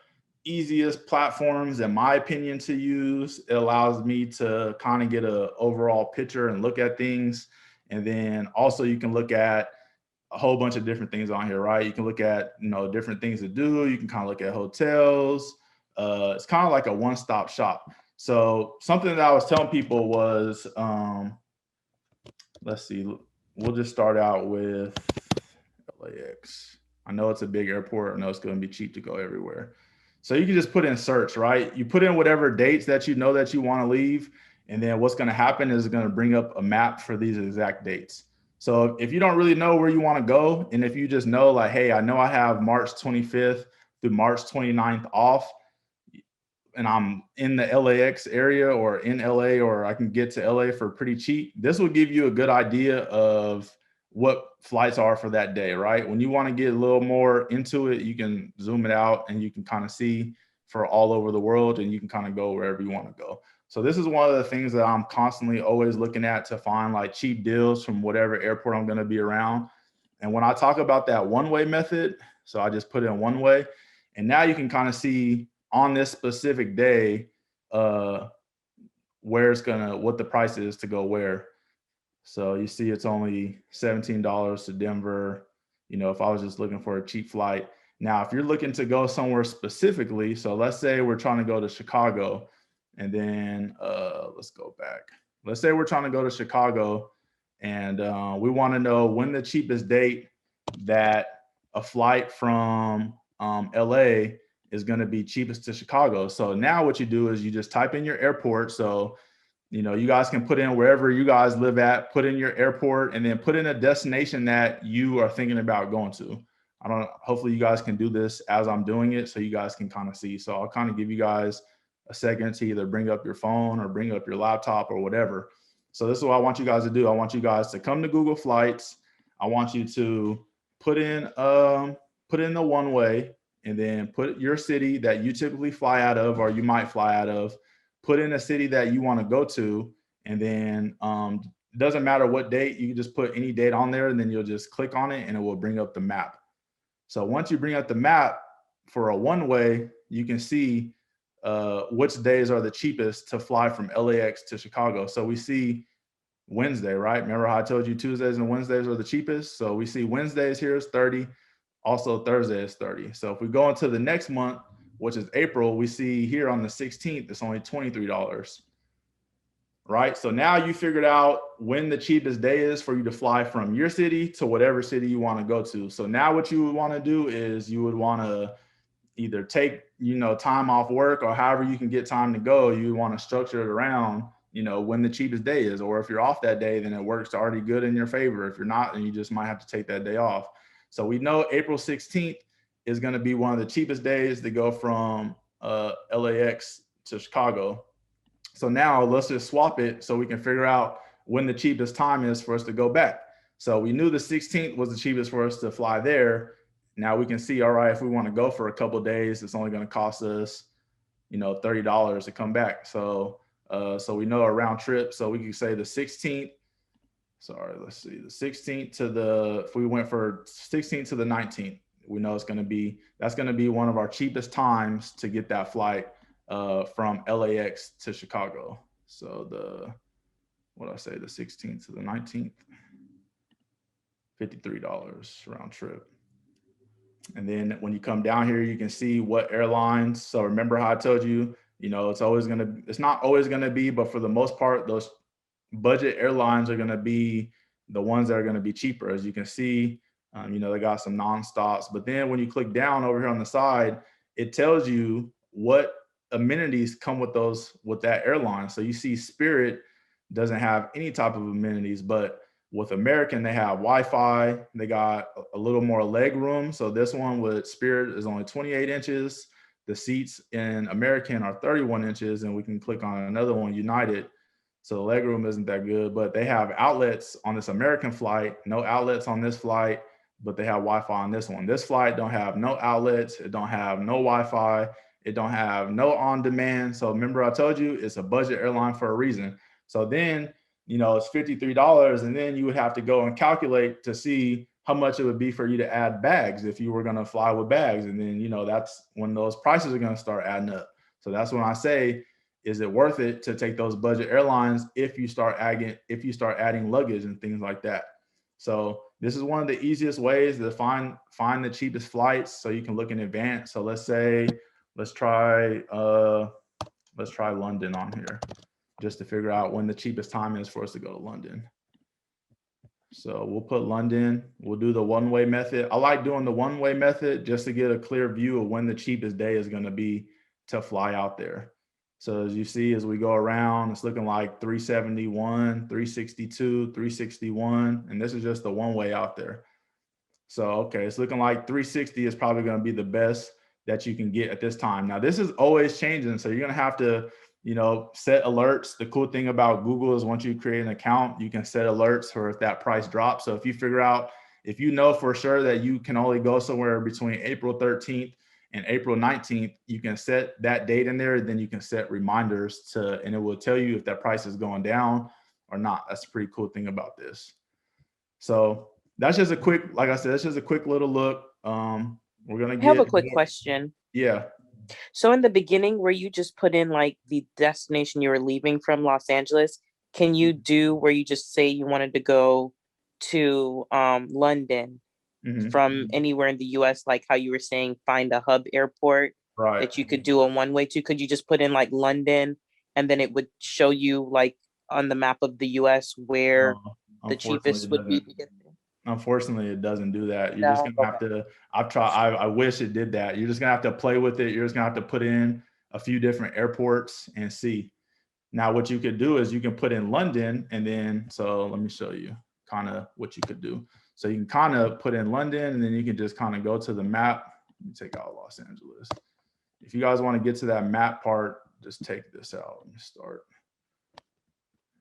easiest platforms, in my opinion, to use. It allows me to kind of get an overall picture and look at things. And then also you can look at a whole bunch of different things on here, right? You can look at, different things to do. You can kind of look at hotels. It's kind of like a one-stop shop. So something that I was telling people was, let's see, we'll just start out with LAX. I know it's a big airport. I know it's going to be cheap to go everywhere. So you can just put in search, right? You put in whatever dates that you know that you want to leave. And then what's going to happen is it's going to bring up a map for these exact dates. So if you don't really know where you want to go, and if you just know like, hey, I know I have March 25th through March 29th off, and I'm in the LAX area or in LA, or I can get to LA for pretty cheap, this will give you a good idea of what flights are for that day, right? When you want to get a little more into it, you can zoom it out and you can kind of see for all over the world, and you can kind of go wherever you want to go. So this is one of the things that I'm constantly always looking at to find like cheap deals from whatever airport I'm going to be around. And when I talk about that one-way method, so I just put in one way, and now you can kind of see on this specific day where it's gonna, what the price is to go where. So you see it's only $17 to Denver. You know, if I was just looking for a cheap flight. Now, if you're looking to go somewhere specifically, so let's say we're trying to go to Chicago, and then let's go back. Let's say we're trying to go to Chicago, and we want to know when the cheapest date that a flight from LA is going to be cheapest to Chicago. So now what you do is you just type in your airport. So you know, you guys can put in wherever you guys live at, put in your airport, and then put in a destination that you are thinking about going to. Hopefully you guys can do this as I'm doing it so you guys can kind of see. So I'll kind of give you guys a second to either bring up your phone or bring up your laptop or whatever. So this is what I want you guys to do. I want you guys to come to Google Flights. I want you to put in the one way, and then put your city that you typically fly out of or you might fly out of. Put in a city that you want to go to, and then it doesn't matter what date, you can just put any date on there, and then you'll just click on it and it will bring up the map. So once you bring up the map for a one way, you can see which days are the cheapest to fly from LAX to Chicago. So we see Wednesday, right? Remember how I told you Tuesdays and Wednesdays are the cheapest? So we see Wednesdays here is 30. Also Thursday is 30. So if we go into the next month, which is April, we see here on the 16th, it's only $23, right? So now you figured out when the cheapest day is for you to fly from your city to whatever city you want to go to. So now what you would want to do is you would want to either take, you know, time off work, or however you can get time to go, you want to structure it around, you know, when the cheapest day is. Or if you're off that day, then it works already good in your favor. If you're not, then you just might have to take that day off. So we know April 16th is going to be one of the cheapest days to go from LAX to Chicago. So now let's just swap it so we can figure out when the cheapest time is for us to go back. So we knew the 16th was the cheapest for us to fly there. Now we can see, all right, if we want to go for a couple of days, it's only going to cost us, you know, $30 to come back. So so we know a round trip. So we can say the 16th. Sorry, let's see, the 16th to the, if we went for 16th to the 19th, we know it's going to be, that's going to be one of our cheapest times to get that flight from LAX to Chicago. So the, what did I say, the 16th to the 19th, $53 round trip. And then when you come down here, you can see what airlines. So remember how I told you, you know, it's always going to, it's not always going to be, but for the most part, those budget airlines are going to be the ones that are going to be cheaper. As you can see, you know, they got some non-stops, but then when you click down over here on the side, it tells you what amenities come with those, with that airline. So you see Spirit doesn't have any type of amenities, but with American, they have Wi-Fi, they got a little more leg room. So this one with Spirit is only 28 inches. The seats in American are 31 inches, and we can click on another one, United. So the leg room isn't that good, but they have outlets on this American flight, no outlets on this flight, but they have Wi-Fi on this one. This flight don't have no outlets, it don't have no Wi-Fi, it don't have no on-demand. So remember I told you it's a budget airline for a reason. So then, you know, it's $53, and then you would have to go and calculate to see how much it would be for you to add bags if you were going to fly with bags. And then, you know, that's when those prices are going to start adding up. So that's when I say, is it worth it to take those budget airlines if you start adding luggage and things like that? So this is one of the easiest ways to find the cheapest flights, so you can look in advance. So let's say, let's try London on here, just to figure out when the cheapest time is for us to go to London. So we'll put London, we'll do the one-way method. I like doing the one-way method just to get a clear view of when the cheapest day is going to be to fly out there. So as you see, as we go around, it's looking like 371, 362, 361, and this is just the one way out there. So, okay, it's looking like 360 is probably going to be the best that you can get at this time. Now, this is always changing, so you're going to have to set alerts. The cool thing about Google is once you create an account, you can set alerts for if that price drops. So if you figure out, if you know for sure that you can only go somewhere between April 13th and April 19th, you can set that date in there. Then you can set reminders and it will tell you if that price is going down or not. That's a pretty cool thing about this. So that's just a quick, like I said, that's just a quick little look. We're going to I have a get quick question. Yeah. So in the beginning, where you just put in like the destination you were leaving from Los Angeles, can you do where you just say you wanted to go to London from anywhere in the US, like how you were saying, find a hub airport that you could do a one-way to? Could you just put in like London and then it would show you like on the map of the US where the cheapest would be to get there? Unfortunately, it doesn't do that. You're just gonna have to. I wish it did that. You're just gonna have to play with it. You're just gonna have to put in a few different airports and see. Now, what you could do is you can put in London, and then so let me show you kind of what you could do. So you can kind of put in London, and then you can just kind of go to the map. Let me take out Los Angeles. If you guys want to get to that map part, just take this out. Let me start.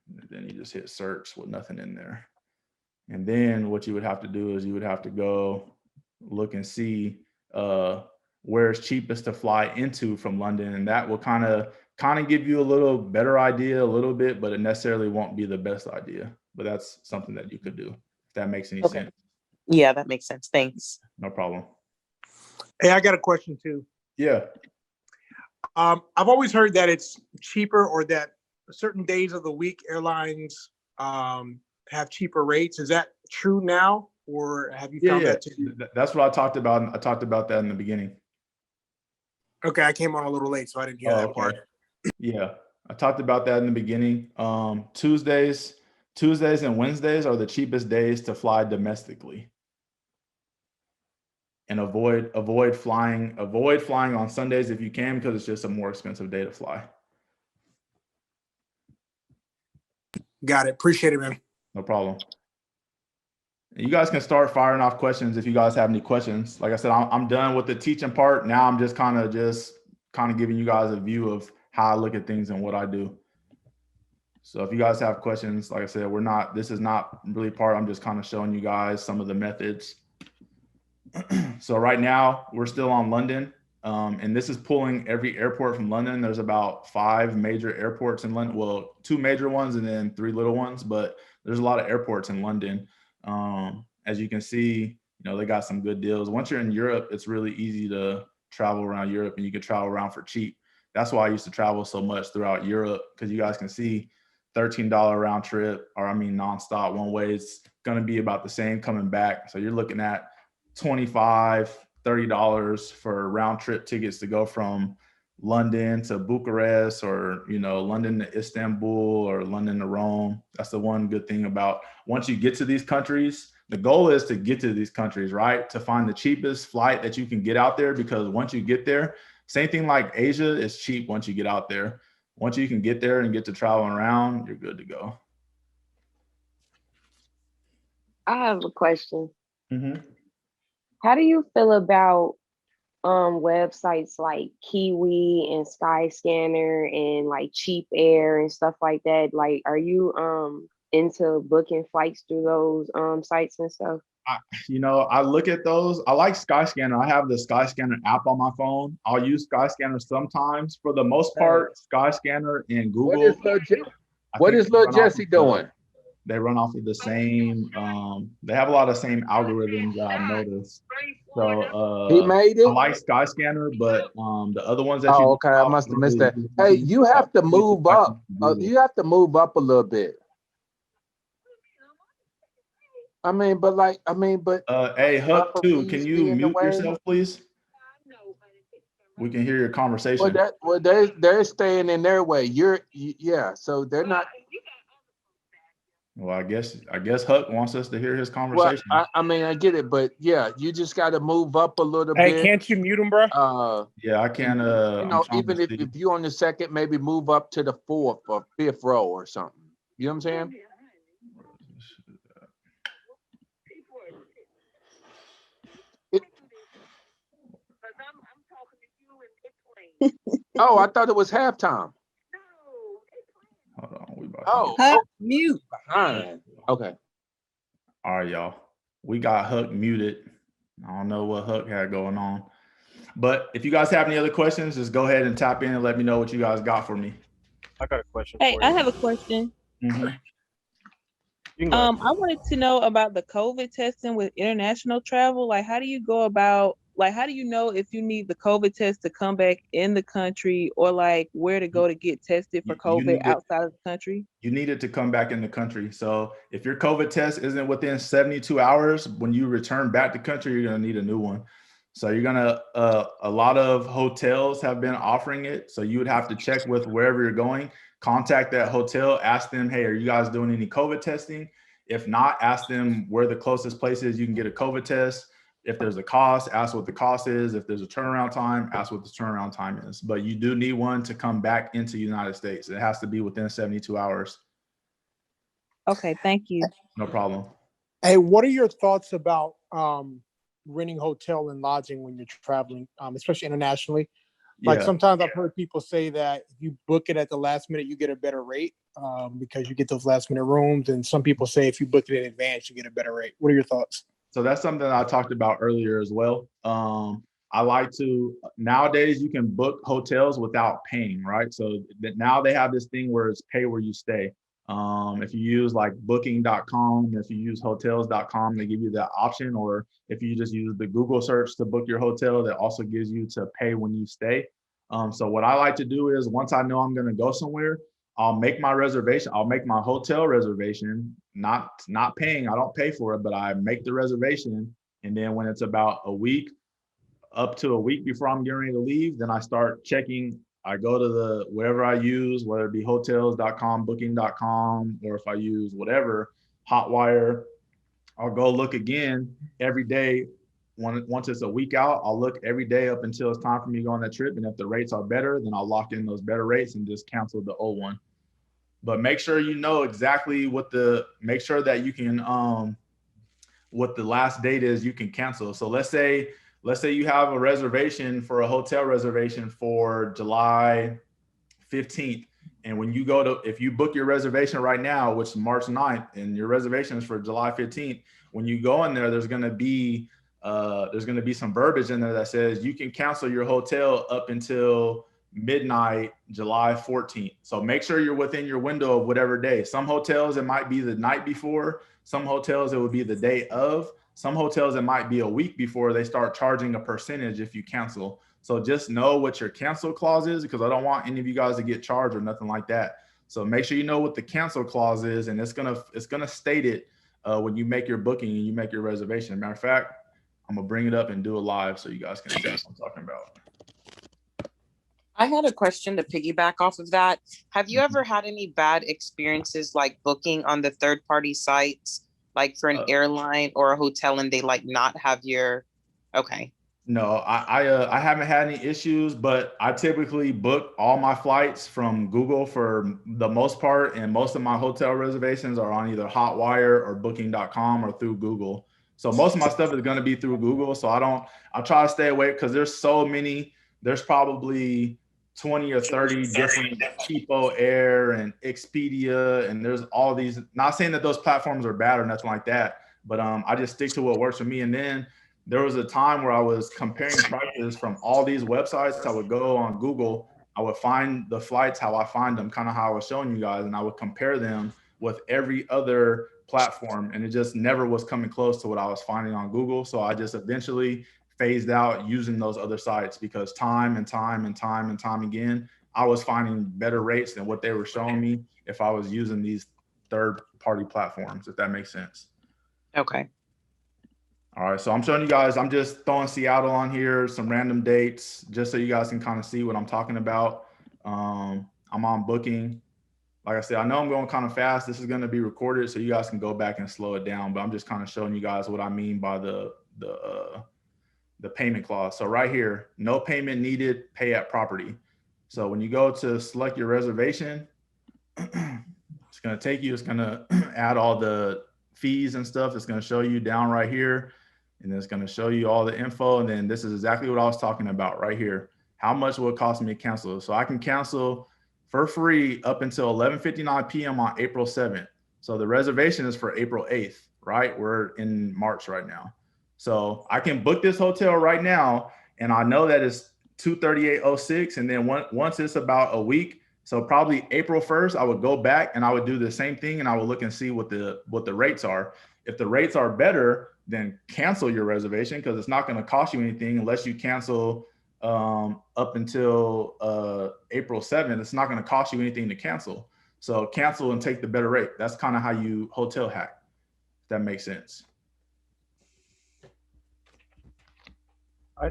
And then you just hit search with nothing in there. And then what you would have to do is you would have to go look and see where it's cheapest to fly into from London. And that will kind of give you a little better idea a little bit, but it necessarily won't be the best idea. But that's something that you could do, if that makes any sense. Yeah, that makes sense. Thanks. No problem. Hey, I got a question too. Yeah. I've always heard that it's cheaper, or that certain days of the week airlines have cheaper rates. Is that true now, or have you found that too? That's what I talked about. I talked about that in the beginning. Okay, I came on a little late, so I didn't hear that part. Yeah, I talked about that in the beginning. Tuesdays and Wednesdays are the cheapest days to fly domestically. And avoid flying on Sundays if you can, because it's just a more expensive day to fly. Got it. Appreciate it, man. No problem. You guys can start firing off questions if you guys have any questions. Like I said, I'm done with the teaching part. Now I'm just kind of giving you guys a view of how I look at things and what I do. So if you guys have questions, like I said, this is not really part. I'm just kind of showing you guys some of the methods. So right now we're still on London. And this is pulling every airport from London. There's about 5 major airports in London. Well, 2 major ones and then 3 little ones, but there's a lot of airports in London. As you can see, they got some good deals. Once you're in Europe, it's really easy to travel around Europe, and you can travel around for cheap. That's why I used to travel so much throughout Europe, because you guys can see $13 round trip, or nonstop one way. It's going to be about the same coming back. So you're looking at $25, $30 for round trip tickets to go from London to Bucharest, or London to Istanbul, or London to Rome. That's the one good thing about once you get to these countries. The goal is to get to these countries, right? To find the cheapest flight that you can get out there, because once you get there, same thing like Asia, is cheap once you get out there. Once you can get there and get to traveling around, you're good to go. I have a question. Mm-hmm. How do you feel about websites like Kiwi and Skyscanner and like Cheap Air and stuff like that? Like, are you into booking flights through those sites and stuff? I look at those. I like Skyscanner. I have the Skyscanner app on my phone. I'll use Skyscanner sometimes. For the most part, Skyscanner and Google. What is Lil Jesse doing? They run off of the same. They have a lot of same algorithms that I've noticed. So he made it. I like Skyscanner, but the other ones that okay, I must have missed that. Hey, you have to move up. You have to move up a little bit. Hey, Huck, too. Can you mute yourself, please? We can hear your conversation. Well, they're staying in their way. Yeah. So they're not. Well, I guess Huck wants us to hear his conversation. Well, I get it, but yeah, you just got to move up a little bit. Hey, can't you mute him, bro? Yeah, I can. Even if you're on the second, maybe move up to the 4th or 5th row or something. You know what I'm saying? Oh, I thought it was halftime. Oh, Hot mute. behind. Okay. All right, y'all. We got Huck muted. I don't know what Huck had going on. But if you guys have any other questions, just go ahead and tap in and let me know what you guys got for me. I got a question Hey, for I you. have a question. Mhm. You can go ahead. I wanted to know about the COVID testing with international travel. Like, how do you go about, like, how do you know if you need the COVID test to come back in the country, or like where to go to get tested for You COVID need it. outside of the country? You need it to come back in the country. So if your COVID test isn't within 72 hours, when you return back to country, you're going to need a new one. So you're going to, a lot of hotels have been offering it. So you would have to check with wherever you're going, contact that hotel, ask them, hey, are you guys doing any COVID testing? If not, ask them where the closest place is you can get a COVID test. If there's a cost, ask what the cost is. If there's a turnaround time, ask what the turnaround time is. But you do need one to come back into the United States. It has to be within 72 hours. Okay, thank you. No problem. Hey, what are your thoughts about renting hotel and lodging when you're traveling, especially internationally? Like Yeah. sometimes I've heard people say that if you book it at the last minute, you get a better rate because you get those last minute rooms. And some people say if you book it in advance, you get a better rate. What are your thoughts? So that's something that I talked about earlier as well. I like to, nowadays you can book hotels without paying, right? So that now they have this thing where it's pay where you stay. If you use like booking.com, if you use hotels.com, they give you that option. Or if you just use the Google search to book your hotel, that also gives you to pay when you stay. So what I like to do is once I know I'm going to go somewhere, I'll make my reservation. I'll make my hotel reservation, not paying. I don't pay for it, but I make the reservation. And then when it's about a week, up to a week before I'm getting ready to leave, then I start checking. I go to the wherever I use, whether it be hotels.com, booking.com, or if I use whatever, Hotwire, I'll go look again every day. Once it's a week out, I'll look every day up until it's time for me to go on that trip. And if the rates are better, then I'll lock in those better rates and just cancel the old one. But make sure you know exactly make sure that you can, what the last date is you can cancel. So let's say you have a reservation for a hotel reservation for July 15th. And when you if you book your reservation right now, which is March 9th, and your reservation is for July 15th, when you go in there, there's going to be some verbiage in there that says you can cancel your hotel up until midnight, July 14th. So make sure you're within your window of whatever day. Some hotels, it might be the night before. Some hotels, it would be the day of. Some hotels, it might be a week before they start charging a percentage if you cancel. So just know what your cancel clause is, because I don't want any of you guys to get charged or nothing like that. So make sure you know what the cancel clause is, and it's gonna state it when you make your booking and you make your reservation. Matter of fact, I'm gonna bring it up and do it live so you guys can see what I'm talking about. I had a question to piggyback off of that. Have you ever had any bad experiences like booking on the third party sites, like for an airline or a hotel, and they like not have your, okay. No, I haven't had any issues, but I typically book all my flights from Google for the most part, and most of my hotel reservations are on either Hotwire or booking.com or through Google. So most of my stuff is going to be through Google. So I try to stay away because there's so many. There's probably 20 or 30 different Cheapo Air and Expedia, and there's all these. Not saying that those platforms are bad or nothing like that, but I just stick to what works for me. And then there was a time where I was comparing prices from all these websites. I would go on Google, I would find the flights, how I find them, kind of how I was showing you guys, and I would compare them with every other platform, and it just never was coming close to what I was finding on Google. So I just eventually phased out using those other sites, because time and time again, I was finding better rates than what they were showing me if I was using these third-party platforms, if that makes sense. Okay. All right, so I'm showing you guys, I'm just throwing Seattle on here, some random dates, just so you guys can kind of see what I'm talking about. I'm on Booking. Like I said, I know I'm going kind of fast. This is going to be recorded, so you guys can go back and slow it down, but I'm just kind of showing you guys what I mean by the payment clause. So right here, no payment needed, pay at property. So when you go to select your reservation, it's going to take you, it's going to add all the fees and stuff. It's going to show you down right here, and it's going to show you all the info. And then this is exactly what I was talking about right here. How much will it cost me to cancel? So I can cancel for free up until 11:59 p.m. on April 7th. So the reservation is for April 8th, right? We're in March right now. So I can book this hotel right now, and I know that it's 238.06. And then once it's about a week, so probably April 1st, I would go back and I would do the same thing, and I would look and see what the rates are. If the rates are better, then cancel your reservation, because it's not going to cost you anything unless you cancel up until April 7th. It's not going to cost you anything to cancel. So cancel and take the better rate. That's kind of how you hotel hack, if that makes sense.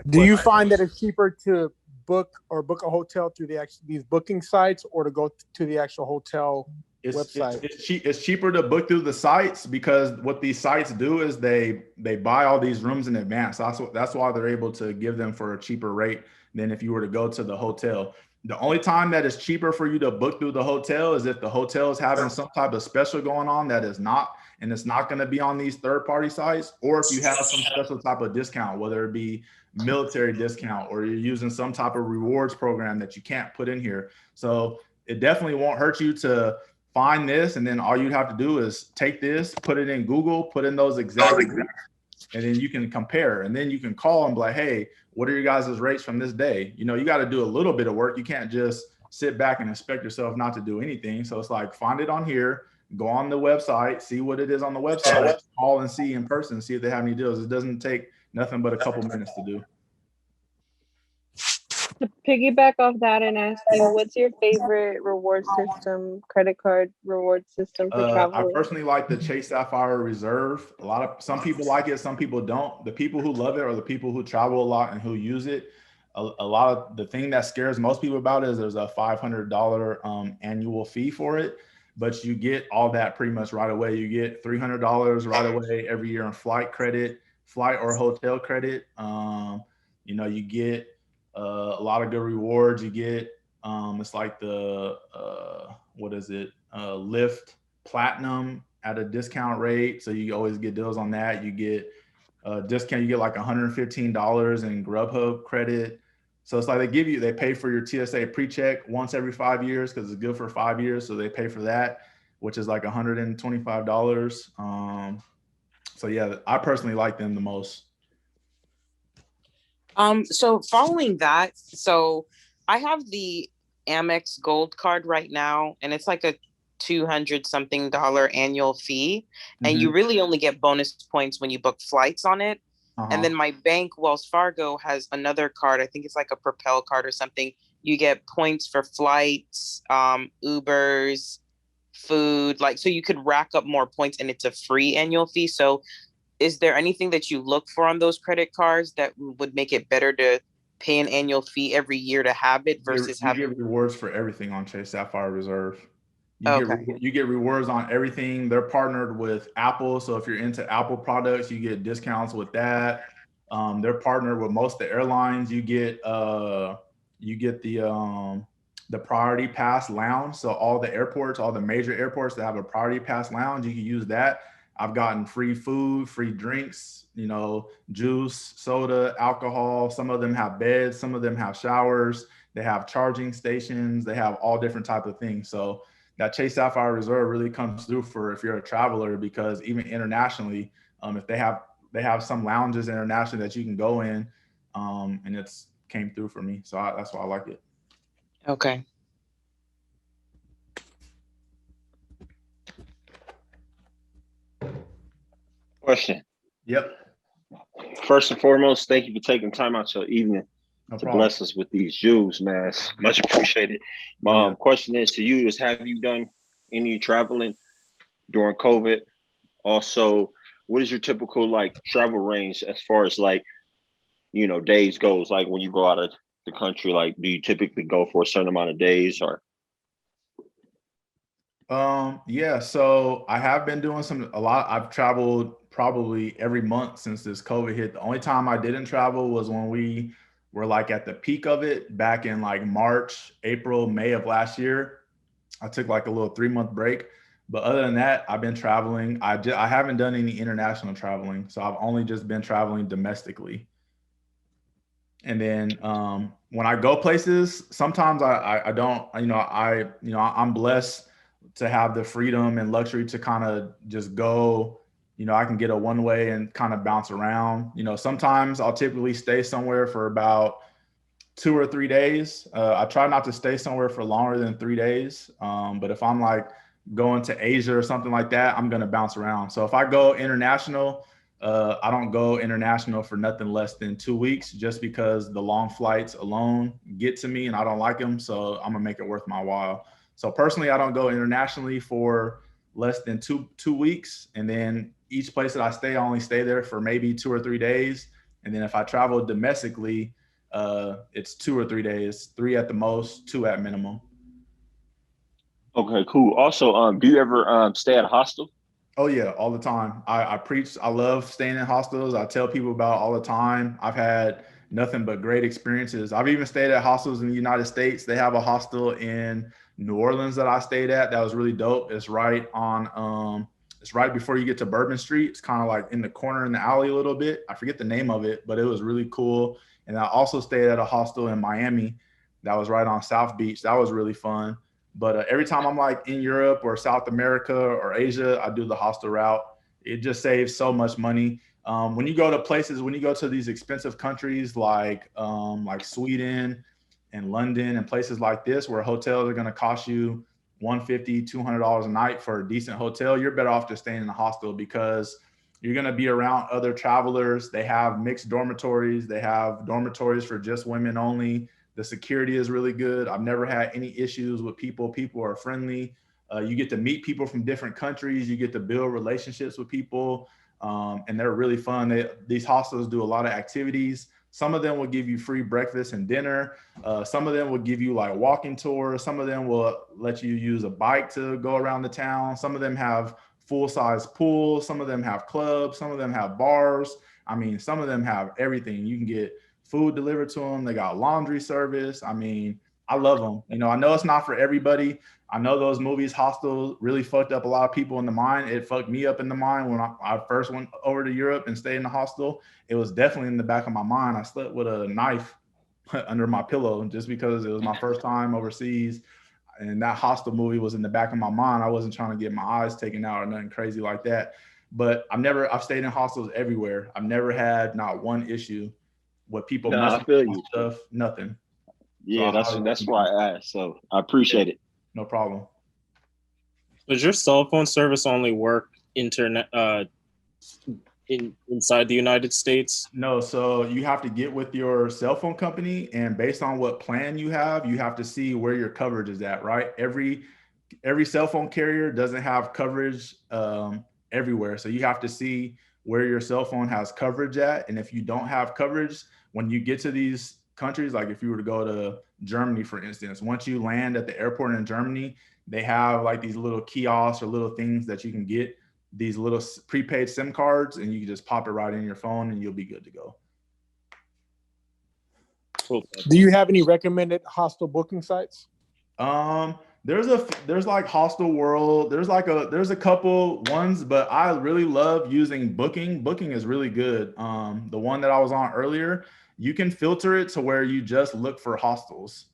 Do you find that it's cheaper to book a hotel through these booking sites, or to go to the actual hotel website? It's cheaper to book through the sites, because what these sites do is they buy all these rooms in advance. That's why they're able to give them for a cheaper rate than if you were to go to the hotel. The only time that it's cheaper for you to book through the hotel is if the hotel is having some type of special going on that is not, and it's not going to be on these third-party sites, or if you have some special type of discount, whether it be military discount or you're using some type of rewards program that you can't put in here. So it definitely won't hurt you to find this, and then all you'd have to do is take this, put it in Google, put in those exact, and then you can compare, and then you can call and be like, hey, what are your guys' rates from this day? You know, you got to do a little bit of work. You can't just sit back and expect yourself not to do anything. So it's like, find it on here, go on the website, see what it is on the website, call and see in person, see if they have any deals. It doesn't take nothing but a couple minutes to do. To piggyback off that and ask you, what's your favorite reward system, credit card reward system for I traveling? personally like the Chase Sapphire Reserve. Some people like it, some people don't. The people who love it are the people who travel a lot and who use it. A lot of the thing that scares most people about it is there's a $500 annual fee for it, but you get all that pretty much right away. You get $300 right away every year in flight or hotel credit. You know, you get a lot of good rewards. You get it's like the what is it, Lyft Platinum at a discount rate, so you always get deals on that. You get a discount, you get like $115 in Grubhub credit. So it's like they pay for your TSA pre-check once every 5 years, because it's good for 5 years, so they pay for that, which is like $125. So yeah, I personally like them the most. So following that, so I have the Amex Gold card right now, and it's like a $200 something annual fee, and you really only get bonus points when you book flights on it. And then my bank, Wells Fargo, has another card. I think it's like a Propel card or something. You get points for flights, Ubers, food, like, so you could rack up more points, and it's a free annual fee. So is there anything that you look for on those credit cards that would make it better to pay an annual fee every year to have it versus having? You get rewards for everything on Chase Sapphire Reserve. Okay. You get rewards on everything. They're partnered with Apple, so if you're into Apple products, you get discounts with that. They're partnered with most of the airlines. You get the Priority Pass lounge. So all the airports, all the major airports that have a Priority Pass lounge, you can use that. I've gotten free food, free drinks, you know, juice, soda, alcohol. Some of them have beds, some of them have showers. They have charging stations. They have all different types of things. So that Chase Sapphire Reserve really comes through for if you're a traveler, because even internationally, if they have some lounges internationally that you can go in, and it's came through for me. So that's why I like it. Okay. Question. Yep. First and foremost, thank you for taking time out your evening to problem. bless us with these jewels, man. It's much appreciated. My question is to you is, have you done any traveling during COVID? Also, what is your typical like travel range as far as like, you know, days goes? Like when you go out of the country, like do you typically go for a certain amount of days or? Yeah, so I have been doing a lot. I've traveled probably every month since this COVID hit. The only time I didn't travel was when we were like at the peak of it back in like March, April, May of last year. I took like a little 3-month break, but other than that, I've been traveling. I haven't done any international traveling, so I've only just been traveling domestically. And then when I go places, sometimes I don't, I'm blessed to have the freedom and luxury to kind of just go, I can get a one way and kind of bounce around. Sometimes I'll typically stay somewhere for about 2 or 3 days. I try not to stay somewhere for longer than 3 days. But if I'm like going to Asia or something like that, I'm going to bounce around. So if I go international, I don't go international for nothing less than 2 weeks, just because the long flights alone get to me and I don't like them. So I'm gonna make it worth my while. So personally, I don't go internationally for less than two weeks. And then each place that I stay, I only stay there for maybe 2 or 3 days. And then if I travel domestically, it's 2 or 3 days, 3 at the most, 2 at minimum. Okay, cool. Also, do you ever stay at a hostel? Oh yeah, all the time. I preach. I love staying in hostels. I tell people about it all the time. I've had nothing but great experiences. I've even stayed at hostels in the United States. They have a hostel in New Orleans that I stayed at. That was really dope. It's right before you get to Bourbon Street. It's kind of like in the corner in the alley a little bit. I forget the name of it, but it was really cool. And I also stayed at a hostel in Miami that was right on South Beach. That was really fun. But every time I'm like in Europe or South America or Asia, I do the hostel route. It just saves so much money. When you go to places, when you go to these expensive countries like Sweden and London and places like this, where hotels are going to cost you $150, $200 a night for a decent hotel, you're better off just staying in a hostel, because you're going to be around other travelers. They have mixed dormitories. They have dormitories for just women only. The security is really good. I've never had any issues with people. People are friendly. You get to meet people from different countries. You get to build relationships with people, and they're really fun. These hostels do a lot of activities. Some of them will give you free breakfast and dinner. Some of them will give you like walking tours. Some of them will let you use a bike to go around the town. Some of them have full-size pools. Some of them have clubs. Some of them have bars. I mean, some of them have everything. You can get food delivered to them. They got laundry service. I mean, I love them. I know it's not for everybody. I know those movies, Hostel, really fucked up a lot of people in the mind. It fucked me up in the mind when I first went over to Europe and stayed in the hostel. It was definitely in the back of my mind. I slept with a knife under my pillow just because it was my first time overseas. And that hostel movie was in the back of my mind. I wasn't trying to get my eyes taken out or nothing crazy like that. But I've stayed in hostels everywhere. I've never had not one issue with people No, I messing feel with you. stuff, nothing. Yeah, So that's why I asked. So I appreciate it. no problem. Does your cell phone service only work inside the United States? No, so you have to get with your cell phone company, and based on what plan you have to see where your coverage is at, right? Every cell phone carrier doesn't have coverage everywhere. So you have to see where your cell phone has coverage at. And if you don't have coverage, when you get to these countries, like if you were to go to Germany, for instance, once you land at the airport in Germany, they have like these little kiosks or little things that you can get these little prepaid SIM cards, and you can just pop it right in your phone and you'll be good to go. Cool. Do you have any recommended hostel booking sites? There's like Hostel World. There's a couple ones, but I really love using Booking. Booking is really good. The one that I was on earlier, you can filter it to where you just look for hostels.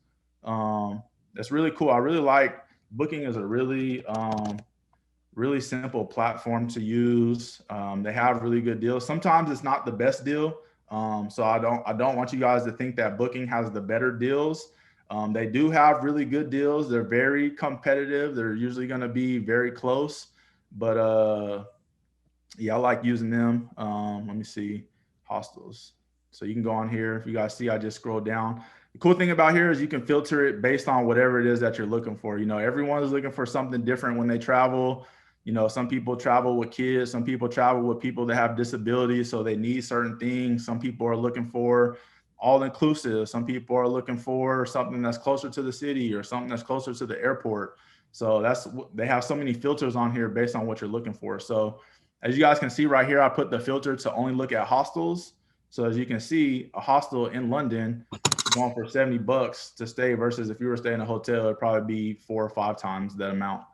That's really cool. I really like Booking. Is a really simple platform to use. They have really good deals. Sometimes it's not the best deal. So I don't want you guys to think that Booking has the better deals. They do have really good deals. They're very competitive. They're usually going to be very close, but yeah, I like using them. Let me see, hostels. So you can go on here. If you guys see, I just scrolled down. The cool thing about here is you can filter it based on whatever it is that you're looking for. Everyone is looking for something different when they travel. Some people travel with kids. Some people travel with people that have disabilities, so they need certain things. Some people are looking for all inclusive. Some people are looking for something that's closer to the city or something that's closer to the airport. So they have so many filters on here based on what you're looking for. So as you guys can see right here, I put the filter to only look at hostels. So as you can see, a hostel in London is going for $70 to stay, versus if you were staying in a hotel, it'd probably be 4 or 5 times that amount.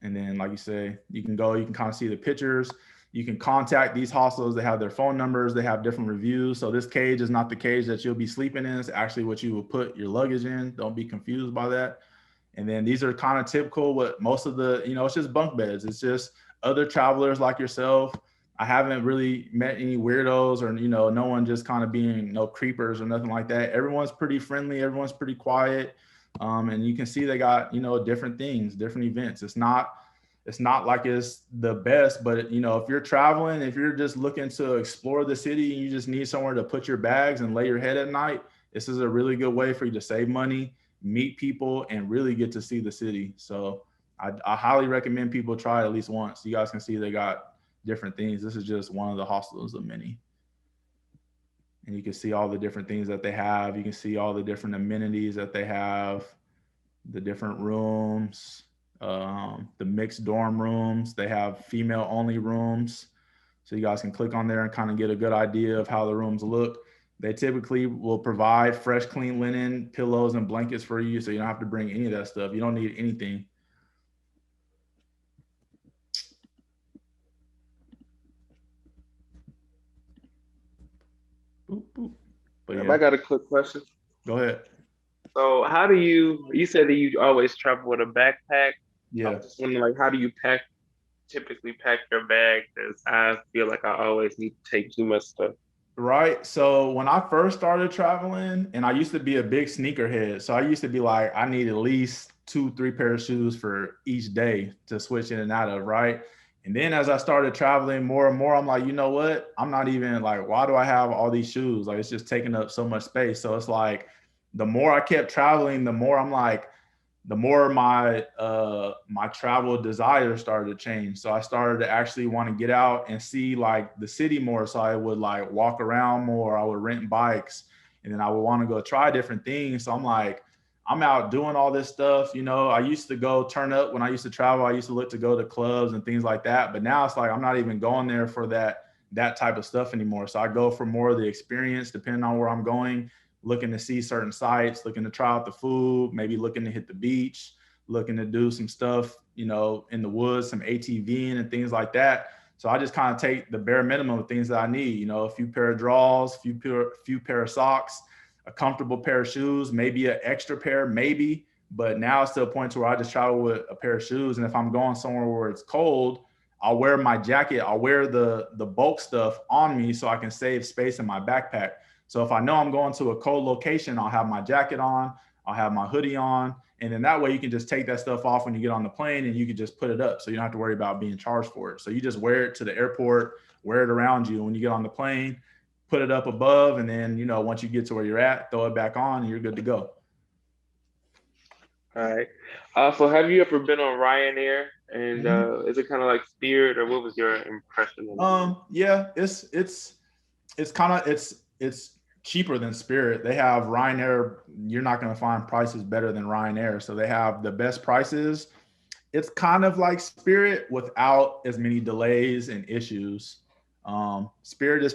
And then, like you say, you can kind of see the pictures. You can contact these hostels. They have their phone numbers. They have different reviews. So this cage is not the cage that you'll be sleeping in. It's actually what you will put your luggage in. Don't be confused by that. And then these are kind of typical what most of the, it's just bunk beds. It's just other travelers like yourself. I haven't really met any weirdos or, no one just kind of being no creepers or nothing like that. Everyone's pretty friendly. Everyone's pretty quiet. And you can see they got, different things, different events. It's not like it's the best, but if you're traveling, if you're just looking to explore the city and you just need somewhere to put your bags and lay your head at night, this is a really good way for you to save money, meet people, and really get to see the city. So I highly recommend people try it at least once. You guys can see they got different things. This is just one of the hostels of many. And you can see all the different things that they have. You can see all the different amenities that they have, the different rooms. The mixed dorm rooms. They have female only rooms. So you guys can click on there and kind of get a good idea of how the rooms look. They typically will provide fresh, clean linen, pillows, and blankets for you. So you don't have to bring any of that stuff. You don't need anything. Boop, boop. But I got a quick question. Go ahead. So how do you said that you always travel with a backpack. Yeah. I'm just wondering, how do you typically pack your bag? Because I feel like I always need to take too much stuff. Right. So when I first started traveling, and I used to be a big sneakerhead, so I used to be like, I need at least 2-3 pair of shoes for each day to switch in and out of, right? And then as I started traveling more and more, I'm like, you know what? I'm not even like, why do I have all these shoes? Like, it's just taking up so much space. So it's like, the more I kept traveling, the more I'm like, the more my travel desire started to change. So I started to actually want to get out and see like the city more. So I would like walk around more. I would rent bikes, and then I would want to go try different things. So I'm like, I'm out doing all this stuff. I used to go turn up when I used to travel. I used to look to go to clubs and things like that. But now it's like, I'm not even going there for that type of stuff anymore. So I go for more of the experience, depending on where I'm going, looking to see certain sites, looking to try out the food, maybe looking to hit the beach, looking to do some stuff, in the woods, some ATVing and things like that. So I just kind of take the bare minimum of things that I need, a few pair of drawers, few pair of socks, a comfortable pair of shoes, maybe an extra pair, maybe. But now it's to a point where I just travel with a pair of shoes. And if I'm going somewhere where it's cold, I'll wear my jacket. I'll wear the bulk stuff on me so I can save space in my backpack. So if I know I'm going to a cold location, I'll have my jacket on, I'll have my hoodie on, and then that way you can just take that stuff off when you get on the plane and you can just put it up. So you don't have to worry about being charged for it. So you just wear it to the airport, wear it around you. When you get on the plane, put it up above, and then, once you get to where you're at, throw it back on and you're good to go. All right. So have you ever been on Ryanair? And is it kind of like Spirit, or what was your impression of it? Yeah, it's cheaper than Spirit. They have Ryanair. You're not going to find prices better than Ryanair. So they have the best prices. It's kind of like Spirit without as many delays and issues. Spirit is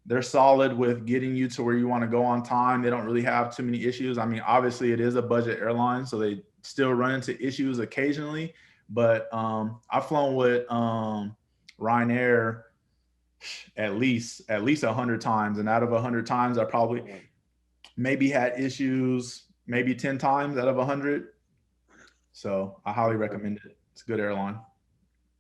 they're solid with getting you to where you want to go on time. They don't really have too many issues. I mean, obviously it is a budget airline, so they still run into issues occasionally. But I've flown with Ryanair at least 100 times, and out of 100 times, I probably maybe had issues maybe 10 times out of 100. So I highly recommend it. It's a good airline.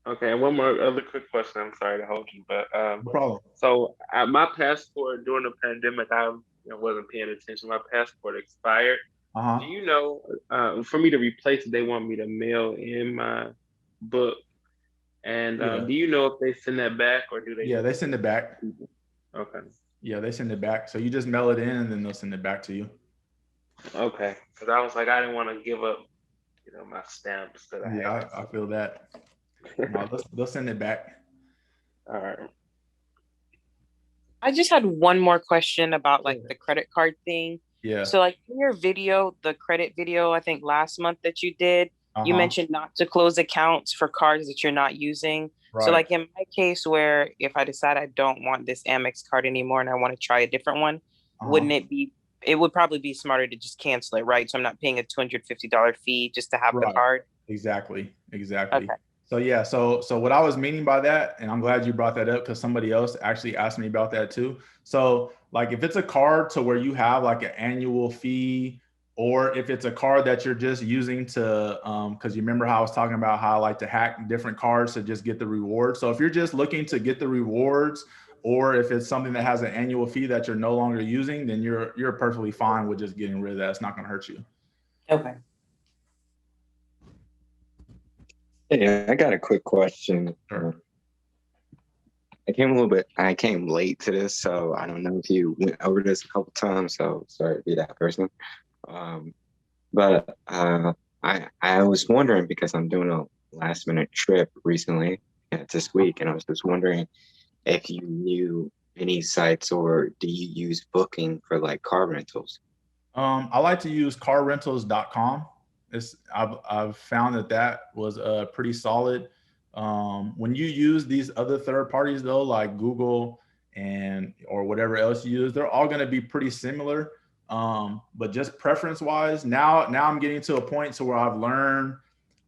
Okay, and one more other quick question. I'm sorry to hold you, but No problem. So my passport during the pandemic, I wasn't paying attention. My passport expired. Do you know, for me to replace it, they want me to mail in my book. And do you know if they send that back, or do they? Yeah, they send it back. Okay. Yeah, they send it back. So you just mail it in, and then they'll send it back to you. Okay, because I was like, I didn't want to give up, my stamps that I had. I feel that. No, they'll send it back. All right. I just had one more question about like the credit card thing. Yeah. So like in your video, the credit video, I think last month that you did, you mentioned not to close accounts for cards that you're not using. Right. So like in my case, where if I decide I don't want this Amex card anymore and I want to try a different one, it would probably be smarter to just cancel it, right? So I'm not paying a $250 fee just to have the card. Exactly. Okay. So yeah, so what I was meaning by that, and I'm glad you brought that up because somebody else actually asked me about that too. So like if it's a card to where you have like an annual fee, or if it's a card that you're just using to, because you remember how I was talking about how I like to hack different cards to just get the rewards. So if you're just looking to get the rewards, or if it's something that has an annual fee that you're no longer using, then you're perfectly fine with just getting rid of that. It's not going to hurt you. Okay. Hey, I got a quick question. Sure. I came late to this, so I don't know if you went over this a couple times, so sorry to be that person. But I was wondering, because I'm doing a last minute trip recently this week, and I was just wondering if you knew any sites, or do you use Booking for like car rentals? I like to use carrentals.com. I've found that was pretty solid. When you use these other third parties though, like Google or whatever else you use, they're all going to be pretty similar. But just preference wise, now I'm getting to a point to where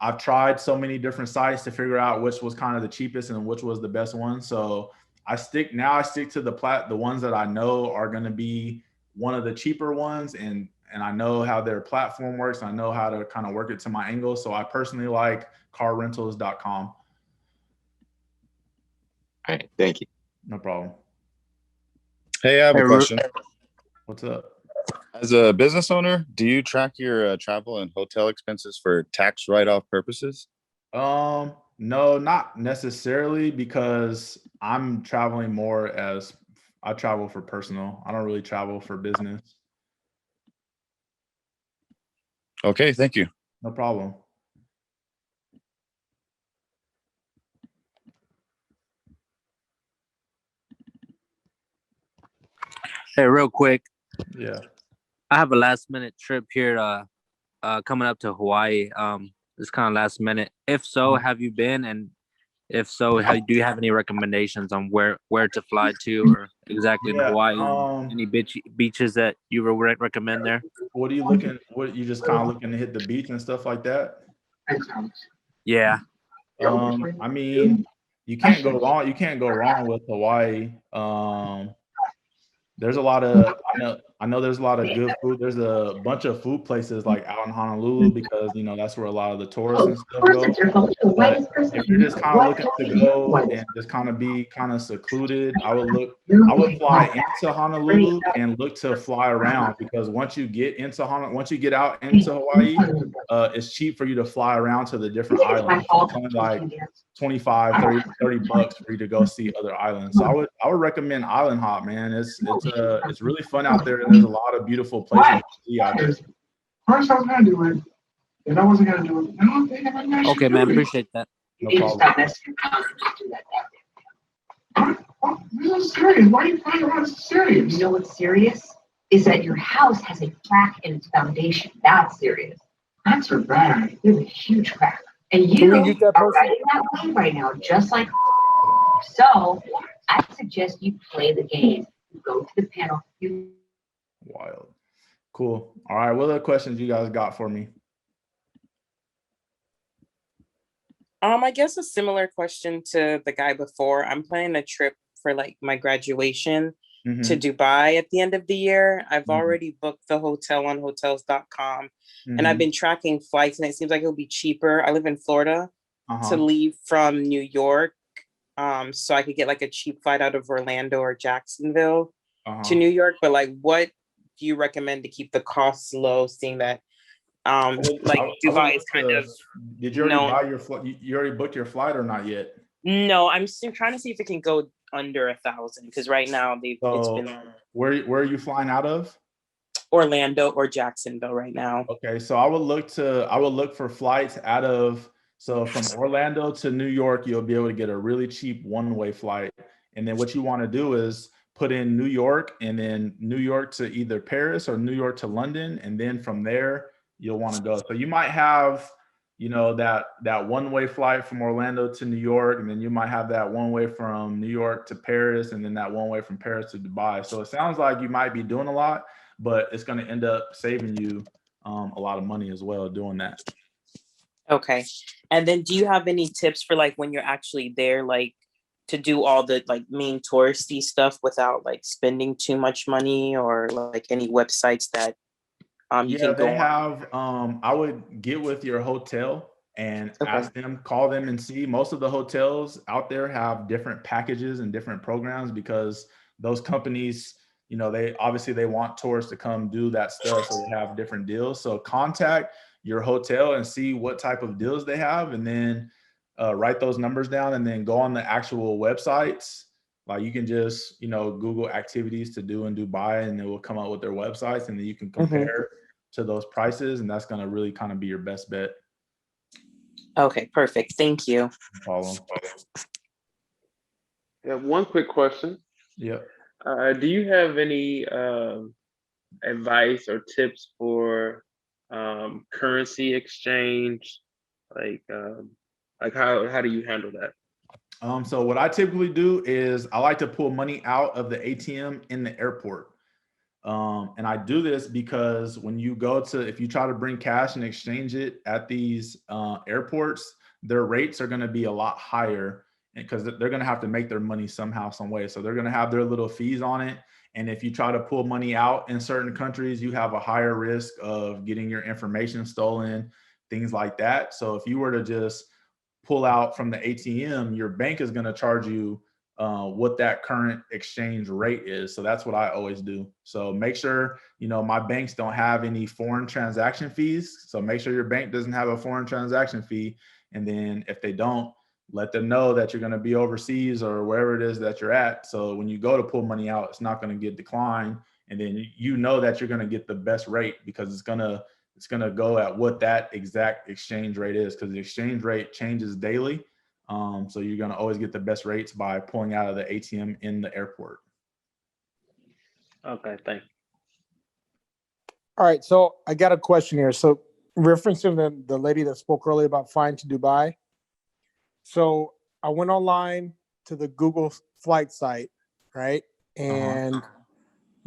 I've tried so many different sites to figure out which was kind of the cheapest and which was the best one. So I stick to the ones that I know are going to be one of the cheaper ones, and I know how their platform works. I know how to kind of work it to my angle. So I personally like carrentals.com. All right, thank you. No problem. Hey, I have a question. What's up? As a business owner, do you track your travel and hotel expenses for tax write-off purposes? No, not necessarily, because I'm traveling more as I travel for personal. I don't really travel for business. Okay, thank you. No problem. Hey, real quick. Yeah. I have a last minute trip here coming up to Hawaii. It's kind of last minute. If so, have you been? And if so, do you have any recommendations on where to fly to, or exactly in Hawaii? Any beaches that you would recommend there? What are you looking? What, you just kind of looking to hit the beach and stuff like that? Yeah. I mean, you can't go wrong. You can't go wrong with Hawaii. There's a lot of I know there's a lot of good food. There's a bunch of food places like out in Honolulu, because that's where a lot of the tourists and stuff go. But if you're just kind of looking to go and just kind of be kind of secluded, I would fly into Honolulu and look to fly around, because once you get out into Hawaii, it's cheap for you to fly around to the different islands. It's only like 25, 30 bucks for you to go see other islands. So I would recommend Island Hop, man. It's really fun out there, and there's a lot of beautiful places to see out there. First I was gonna do it, and I wasn't gonna do it. I don't think I'm gonna Okay, man, appreciate that. No problem. This is serious. Why are you flying around? This is serious. You know what's serious? Is that your house has a crack in its foundation. That's serious. Cracks are bad. There's a huge crack. And you are riding that wave right now, just like. So I suggest you play the game. You go to the panel. Wild. Cool. All right. What other questions you guys got for me? I guess a similar question to the guy before. I'm planning a trip for like my graduation to Dubai at the end of the year. I've already booked the hotel on hotels.com, and I've been tracking flights, and it seems like it'll be cheaper. I live in Florida to leave from New York. So I could get like a cheap flight out of Orlando or Jacksonville to New York. But like, what do you recommend to keep the costs low, seeing that Dubai is kind of. Did you already buy your flight? You already booked your flight or not yet? No, I'm still trying to see if it can go under 1,000, because right now it's been. Where are you flying out of? Orlando or Jacksonville right now. Okay, so I would look for flights from Orlando to New York. You'll be able to get a really cheap one-way flight, and then what you want to do is put in New York, and then New York to either Paris or New York to London, and then from there you'll want to go. So you might have that one-way flight from Orlando to New York, and then you might have that one-way from New York to Paris, and then that one-way from Paris to Dubai. So it sounds like you might be doing a lot, but it's going to end up saving you a lot of money as well doing that. Okay. And then do you have any tips for like when you're actually there, like to do all the like main touristy stuff without like spending too much money, or like any websites that you Yeah, can they go on? have. I would get with your hotel and Okay. ask them, call them and see. Most of the hotels out there have different packages and different programs because those companies, they obviously they want tourists to come do that stuff, so they have different deals. So contact your hotel and see what type of deals they have, and then write those numbers down, and then go on the actual websites. Like you can just, Google activities to do in Dubai, and it will come out with their websites, and then you can Mhm. compare to those prices, and that's going to really kind of be your best bet. Okay, perfect. Thank you. No problem. Yeah, one quick question. Yep. Do you have any advice or tips for currency exchange? Like how do you handle that? So what I typically do is I like to pull money out of the ATM in the airport. And I do this because when you if you try to bring cash and exchange it at these airports, their rates are going to be a lot higher because they're going to have to make their money somehow, some way. So they're going to have their little fees on it. And if you try to pull money out in certain countries, you have a higher risk of getting your information stolen, things like that. So if you were to just pull out from the ATM, your bank is going to charge you what that current exchange rate is. So that's what I always do. So make sure, my banks don't have any foreign transaction fees. So make sure your bank doesn't have a foreign transaction fee. And then if they don't, let them know that you're going to be overseas or wherever it is that you're at. So when you go to pull money out, it's not going to get declined. And then you know that you're going to get the best rate because it's going to go at what that exact exchange rate is, because the exchange rate changes daily. So you're going to always get the best rates by pulling out of the ATM in the airport. Okay, thanks. All right, so I got a question here. So referencing the lady that spoke earlier about flying to Dubai. So I went online to the Google flight site, right? And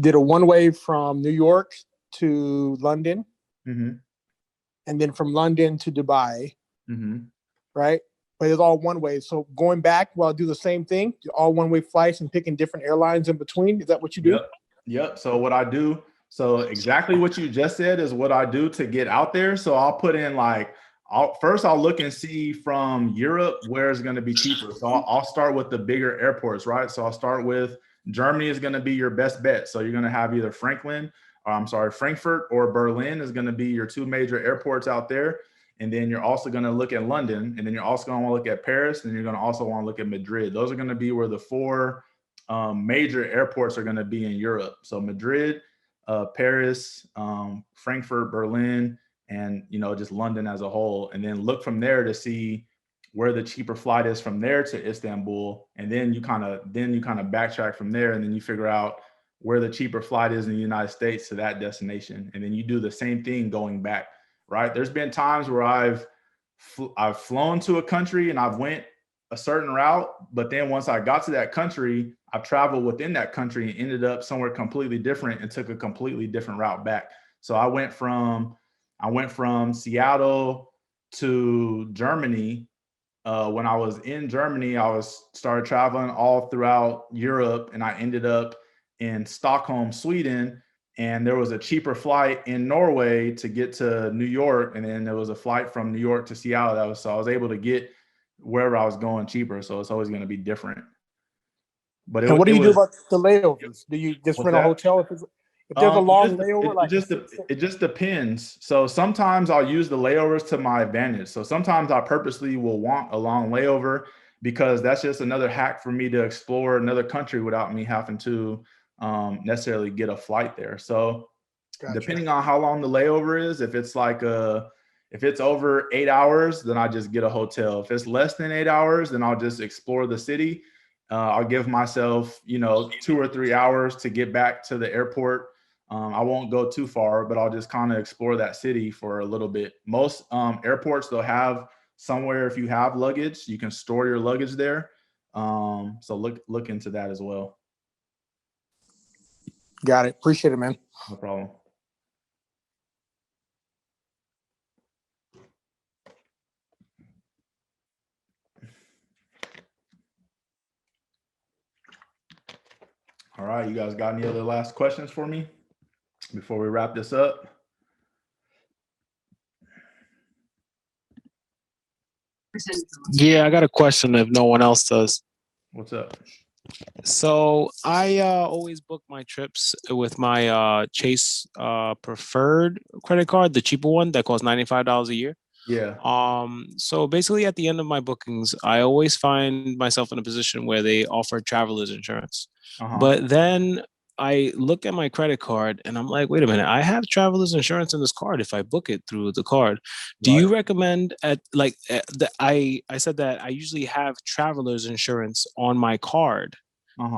did a one-way from New York to London. Mm-hmm. And then from London to Dubai, Mm-hmm. right? But it's all one way. So going back, well, I'll do the same thing, all one-way flights and picking different airlines in between. Is that what you do? Yep. So what I do, so exactly what you just said is what I do to get out there. So I'll put in I'll look and see from Europe where it's going to be cheaper. So I'll start with the bigger airports, right? So I'll start with Germany is going to be your best bet. So you're going to have either Frankfurt or Berlin is going to be your two major airports out there. And then you're also going to look at London, and then you're also going to want to look at Paris, and you're going to also want to look at Madrid. Those are going to be where the four major airports are going to be in Europe. So Madrid, Paris, Frankfurt, Berlin, and just London as a whole. And then look from there to see where the cheaper flight is from there to Istanbul. And then you kind of backtrack from there, and then you figure out where the cheaper flight is in the United States to that destination. And then you do the same thing going back, right? There's been times where I've flown to a country and I've went a certain route, but then once I got to that country, I've traveled within that country and ended up somewhere completely different and took a completely different route back. So I went from Seattle to Germany. When I was in Germany, started traveling all throughout Europe, and I ended up in Stockholm, Sweden. And there was a cheaper flight in Norway to get to New York, and then there was a flight from New York to Seattle. So I was able to get wherever I was going cheaper. So it's always going to be different. But what do you do about the layovers? Do you just rent a hotel if there's a long layover? It just depends. So sometimes I'll use the layovers to my advantage. So sometimes I purposely will want a long layover because that's just another hack for me to explore another country without me having to necessarily get a flight there. So depending on how long the layover is, if it's over 8 hours, then I just get a hotel. If it's less than 8 hours, then I'll just explore the city. I'll give myself, 2 or 3 hours to get back to the airport. I won't go too far, but I'll just kind of explore that city for a little bit. Most airports, they'll have somewhere, if you have luggage, you can store your luggage there. So look into that as well. Got it. Appreciate it, man. No problem. All right, you guys got any other last questions for me before we wrap this up? Yeah, I got a question if no one else does. What's up? So I always book my trips with my Chase preferred credit card, the cheaper one that costs $95 a year. Yeah. So basically at the end of my bookings, I always find myself in a position where they offer traveler's insurance. But then I look at my credit card and I'm like, wait a minute, I have traveler's insurance in this card if I book it through the card. Do you recommend I said that I usually have traveler's insurance on my card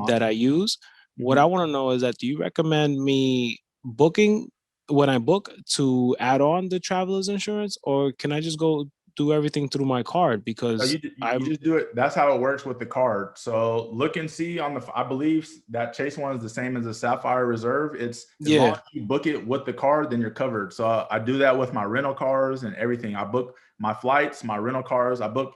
that I use. What I want to know is that do you recommend me booking when I book to add on the traveler's insurance, or can I just go do everything through my card? Because you just do it. That's how it works with the card. So look and see on the, I believe that Chase one is the same as the Sapphire Reserve. It's as long as you book it with the card, then you're covered. So I do that with my rental cars and everything. I book my flights, my rental cars. I book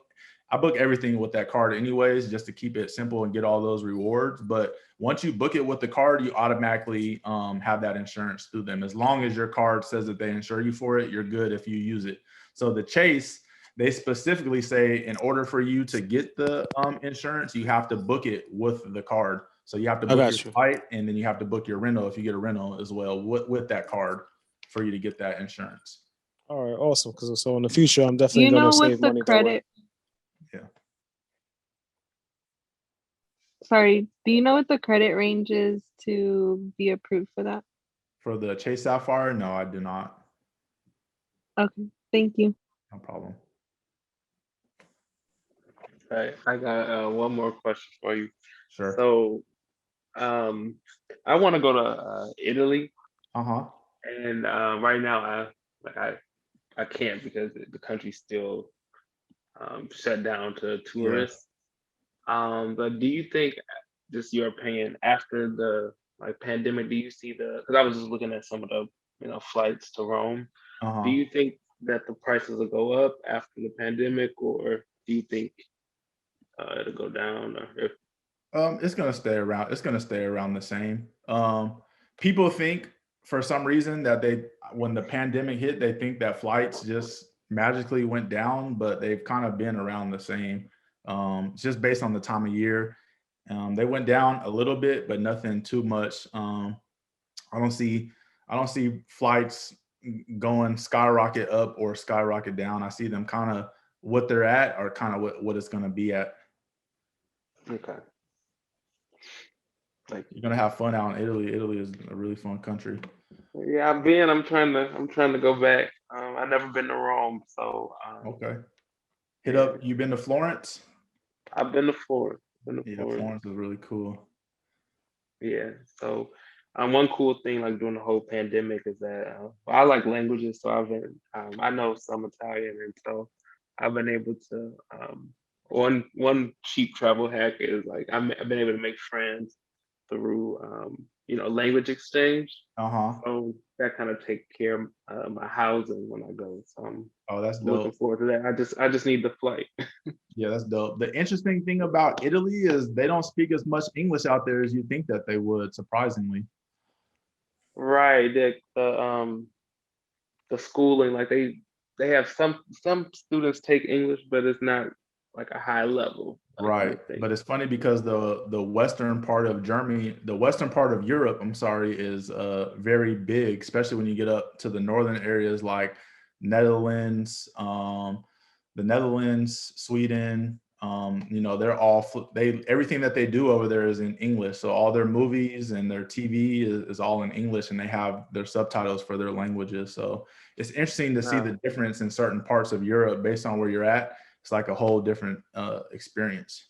everything with that card anyways, just to keep it simple and get all those rewards. But once you book it with the card, you automatically have that insurance through them. As long as your card says that they insure you for it, you're good if you use it. So the Chase, they specifically say in order for you to get the insurance, you have to book it with the card. So you have to book your flight, and then you have to book your rental if you get a rental as well with that card for you to get that insurance. All right, awesome. Because so in the future, I'm definitely going to save money that way. Yeah. Sorry, do you know what the credit range is to be approved for that? For the Chase Sapphire, no, I do not. Okay, thank you. No problem. All right, I got one more question for you. Sure. So, I want to go to Italy. And right now, I can't because the country's still shut down to tourists. But do you think, just your opinion, after the pandemic, do you see because I was just looking at some of the flights to Rome. Do you think that the prices will go up after the pandemic, or do you think it'll go down, or if it's gonna stay around. It's gonna stay around the same. People think for some reason that when the pandemic hit, they think that flights just magically went down, but they've kind of been around the same. Just based on the time of year, they went down a little bit, but nothing too much. I don't see flights going skyrocket up or skyrocket down. I see them kind of what they're at, or kind of what it's going to be at. Okay. You're gonna have fun out in Italy. Italy is a really fun country. Yeah, I've been. I'm trying to go back. I've never been to Rome, so okay. Hit up. You been to Florence? I've been to Florence. Florence is really cool. Yeah. So, one cool thing during the whole pandemic is that I like languages, so I know some Italian, and so I've been able to. One cheap travel hack is I've been able to make friends through language exchange. So that kind of take care of my housing when I go. So I'm that's looking dope. forward to that. I just need the flight. Yeah, that's dope. The interesting thing about Italy is they don't speak as much English out there as you think that they would, surprisingly. Right. The schooling, they have some students take English, but it's not a high level. Right. But it's funny because the western part of Germany, the western part of Europe, I'm sorry, is very big, especially when you get up to the northern areas like Netherlands, the Netherlands, Sweden. They're all everything that they do over there is in English. So all their movies and their TV is all in English, and they have their subtitles for their languages. So it's interesting to see the difference in certain parts of Europe based on where you're at. It's like a whole different experience.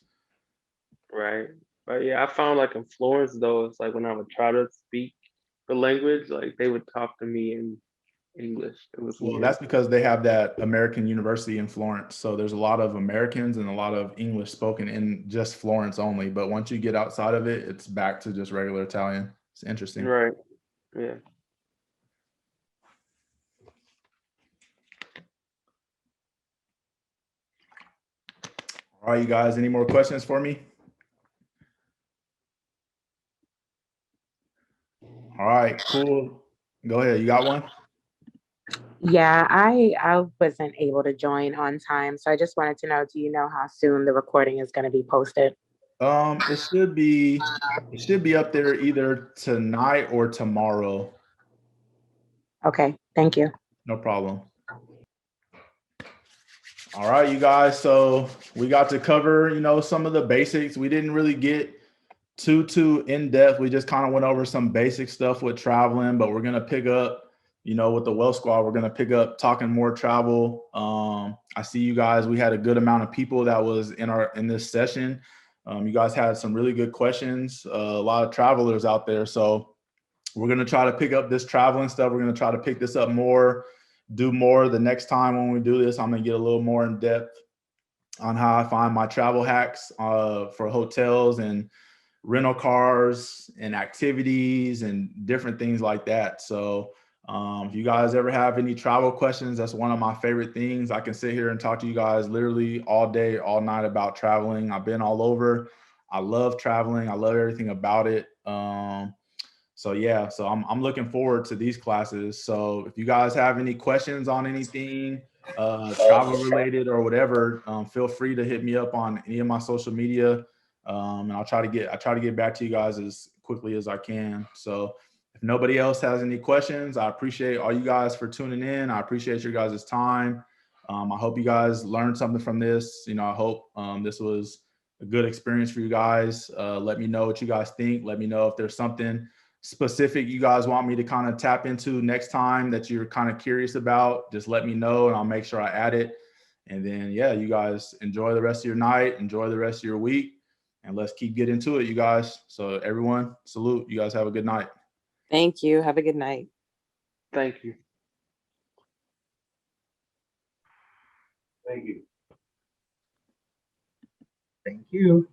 Right. But yeah, I found in Florence though, it's when I would try to speak the language, they would talk to me in English. It was Well, weird. that's because they have that American University in Florence. So there's a lot of Americans and a lot of English spoken in just Florence only. But once you get outside of it, it's back to just regular Italian. It's interesting. Right. Yeah. All right, you guys, any more questions for me? All right, cool. Go ahead. You got one? Yeah, I wasn't able to join on time, so I just wanted to know, do you know how soon the recording is going to be posted? It should be up there either tonight or tomorrow. Okay, thank you. No problem. All right, you guys. So we got to cover, some of the basics. We didn't really get too in depth. We just kind of went over some basic stuff with traveling, but we're gonna pick up, with the Wealth Squad. We're gonna pick up talking more travel. I see you guys. We had a good amount of people that was in this session. You guys had some really good questions. A lot of travelers out there. So we're gonna try to pick up this traveling stuff. We're gonna try to pick this up more, do more the next time when we do this. I'm gonna get a little more in depth on how I find my travel hacks for hotels and rental cars and activities and different things like that. So if you guys ever have any travel questions, that's one of my favorite things. I can sit here and talk to you guys literally all day, all night about traveling. I've been all over. I love traveling. I love everything about it. So yeah, so I'm looking forward to these classes. So if you guys have any questions on anything travel related or whatever, feel free to hit me up on any of my social media. And I try to get back to you guys as quickly as I can. So if nobody else has any questions, I appreciate all you guys for tuning in. I appreciate your guys' time. I hope you guys learned something from this. I hope this was a good experience for you guys. Let me know what you guys think. Let me know if there's something specific you guys want me to kind of tap into next time that you're kind of curious about. Just let me know and I'll make sure I add it. And then, yeah, you guys enjoy the rest of your night, enjoy the rest of your week, and let's keep getting to it, you guys. So everyone, salute. You guys have a good night. Thank you. Have a good night. Thank you. Thank you. Thank you.